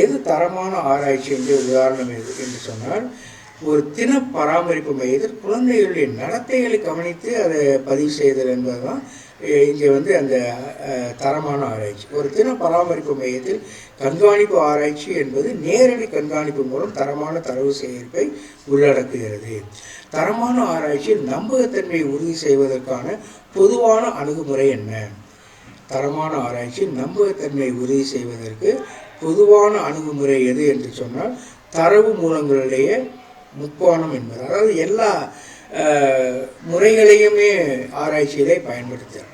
எது தரமான ஆராய்ச்சியுடைய உதாரணம் எது என்று சொன்னால், ஒரு தின பராமரிப்பு மையத்தில் குழந்தைகளுடைய நடத்தைகளை கவனித்து அதை பதிவு செய்தல் என்பதுதான் இங்கே வந்து அந்த தரமான ஆராய்ச்சி. ஒரு தின பராமரிப்பு மையத்தில் கண்காணிப்பு ஆராய்ச்சி என்பது நேரடி கண்காணிப்பு மூலம் தரமான தரவு சேகரிப்பை உள்ளடக்குகிறது. தரமான ஆராய்ச்சியில் நம்பகத்தன்மையை உறுதி செய்வதற்கான பொதுவான அணுகுமுறை என்ன? தரமான ஆராய்ச்சியில் நம்பகத்தன்மையை உறுதி செய்வதற்கு பொதுவான அணுகுமுறை எது என்று சொன்னால் தரவு மூலங்களுடைய முக்கோணம் என்பது. அதாவது எல்லா முறைகளையுமே ஆராய்ச்சியிலே பயன்படுத்துகிறோம்.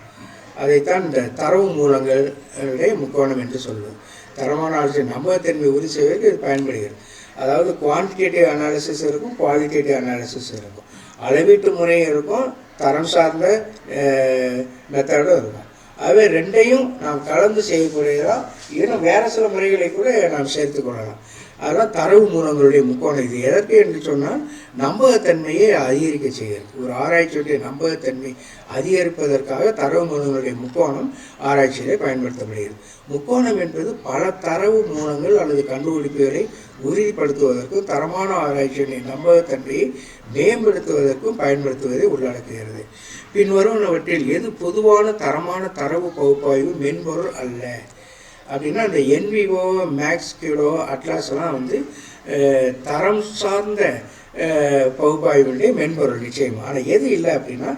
அதைத்தான் இந்த தரவு மூலங்களுடைய முக்கோணம் என்று சொல்லுவோம். தரமான ஆராய்ச்சி நம்பகத்தன்மை உறுதி செய்வதற்கு இது பயன்படுகிறது. அதாவது குவான்டிடேட்டிவ் அனாலிசிஸ் இருக்கும், குவாலிட்டேட்டிவ் அனாலிசிஸ் இருக்கும், அளவீட்டு முறை இருக்கும், தரம் சார்ந்த மெத்தடும் இருக்கும். ஆகவே ரெண்டையும் நாம் கலந்து செய்யக்கூடியதா, இன்னும் வேறு சில முறைகளை கூட நாம் சேர்த்து கொள்ளலாம். அதெல்லாம் தரவு மூலங்களுடைய முக்கோணம். இது எதற்கு என்று சொன்னால் நம்பகத்தன்மையை அதிகரிக்க செய்கிறது. ஒரு ஆராய்ச்சியுடைய நம்பகத்தன்மை அதிகரிப்பதற்காக தரவு மூலங்களுடைய முக்கோணம் ஆராய்ச்சியிலே பயன்படுத்தப்படுகிறது. முக்கோணம் என்பது பல தரவு மூலங்கள் அல்லது கண்டுபிடிப்புகளை உறுதிப்படுத்துவதற்கும் தரமான ஆராய்ச்சியுடைய நம்பகத்தன்மையை மேம்படுத்துவதற்கும் பயன்படுத்துவதை உள்ளடக்குகிறது. பின்வருவனவற்றில் எது பொதுவான தரமான தரவு பகுப்பாய்வு மென்பொருள் அல்ல? அப்படின்னா இந்த என்விஓ, மேக்ஸ்கியூடோ, அட்லாஸ்லாம் வந்து தரம் சார்ந்த பகுப்பாய்வுடைய மென்பொருள் நிச்சயமாக. ஆனால் எது இல்லை அப்படின்னா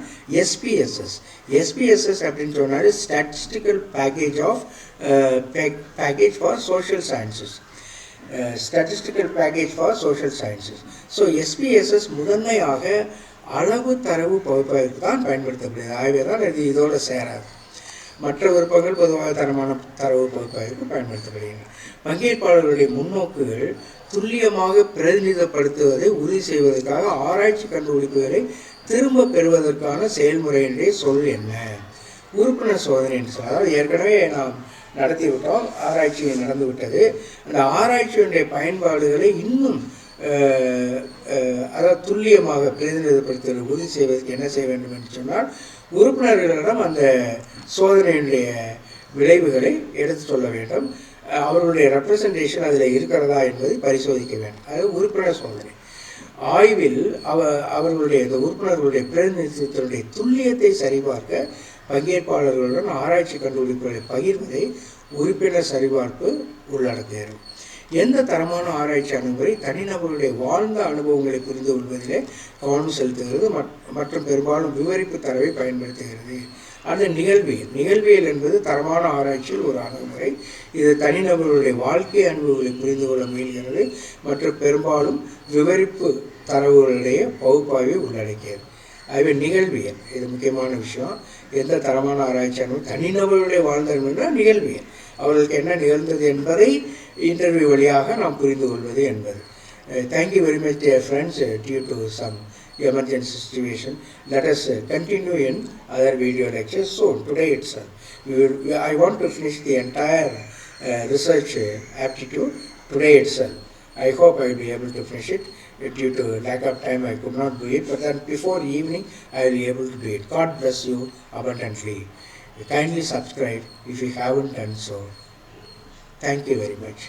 எஸ்பிஎஸ்எஸ். எஸ்பிஎஸ்எஸ் அப்படின்னு சொன்னாலே statistical package for social sciences. Statistical package for social sciences. So SPSS முதன்மையாக அளவு தரவு பகுப்பாய்வுக்கு தான் பயன்படுத்தப்படுகிறது. ஆகவே தான் இது இதோடு சேராது. மற்ற விருப்பங்கள் பொதுவாக தரமான தரவு பகுப்பாய்வுக்கு பயன்படுத்தப்படுகின்றன. பங்கேற்பாளர்களுடைய முன்னோக்குகள் துல்லியமாக பிரதிநிதிப்படுத்துவதை உறுதி செய்வதற்காக ஆராய்ச்சி கண்டுபிடிப்புகளை திரும்ப பெறுவதற்கான செயல்முறையினுடைய சொல் என்ன? உறுப்பினர் சோதனை என்று சொல்ல. அதாவது ஏற்கனவே நாம் நடத்திவிட்டோம், ஆராய்ச்சி நடந்துவிட்டது. அந்த ஆராய்ச்சியினுடைய பயன்பாடுகளை இன்னும் அதாவது துல்லியமாக பிரதிநிதிப்படுத்துவதை உறுதி செய்வதற்கு என்ன செய்ய வேண்டும் என்று சொன்னால் உறுப்பினர்களிடம் அந்த சோதனையினுடைய விளைவுகளை எடுத்து சொல்ல வேண்டும். அவர்களுடைய ரெப்ரசன்டேஷன் அதில் இருக்கிறதா என்பதை பரிசோதிக்க வேண்டும். அது உறுப்பினர் சோதனை. ஆய்வில் அவர்களுடைய இந்த உறுப்பினர்களுடைய பிரதிநிதித்துவத்தினுடைய துல்லியத்தை சரிபார்க்க பங்கேற்பாளர்களுடன் ஆராய்ச்சி கண்டுபிடிப்புகளை பகிர்வதை உறுப்பினர் சரிபார்ப்பு உள்ளடக்குகிறது. எந்த தரமான ஆராய்ச்சி அணுகுமுறை தனிநபர்களுடைய வாழ்ந்த அனுபவங்களை புரிந்து கொள்வதிலே கவனம் செலுத்துகிறது மற்றும் பெரும்பாலும் விவரிப்பு தரவை பயன்படுத்துகிறது. அது நிகழ்வியல் என்பது தரமான ஆராய்ச்சியில் ஒரு அணுகுமுறை. இது தனிநபர்களுடைய வாழ்க்கை அனுபவங்களை புரிந்து கொள்ள முயல்கிறது மற்றும் பெரும்பாலும் விவரிப்பு தரவுகளுடைய பகுப்பாய்வை உள்ளடக்கியது. ஆகவே நிகழ்வியல் இது முக்கியமான விஷயம். எந்த தரமான ஆராய்ச்சி அனுபவம் தனிநபர்களுடைய வாழ்ந்த அனுபவம் நிகழ்வியல், அவர்களுக்கு என்ன நிகழ்ந்தது என்பதை இன்டர்வியூ வழியாக நாம் புரிந்து கொள்வது என்பது. Thank you very much, dear friends. Due to some emergency situation, let us continue in other video lectures soon. Today itself, I want to finish the entire research aptitude today itself. I hope I will be able to finish it. Due to lack of time, I could not do it. But then before evening, I will be able to do it. God bless you abundantly. Kindly subscribe if you haven't done so. Thank you very much.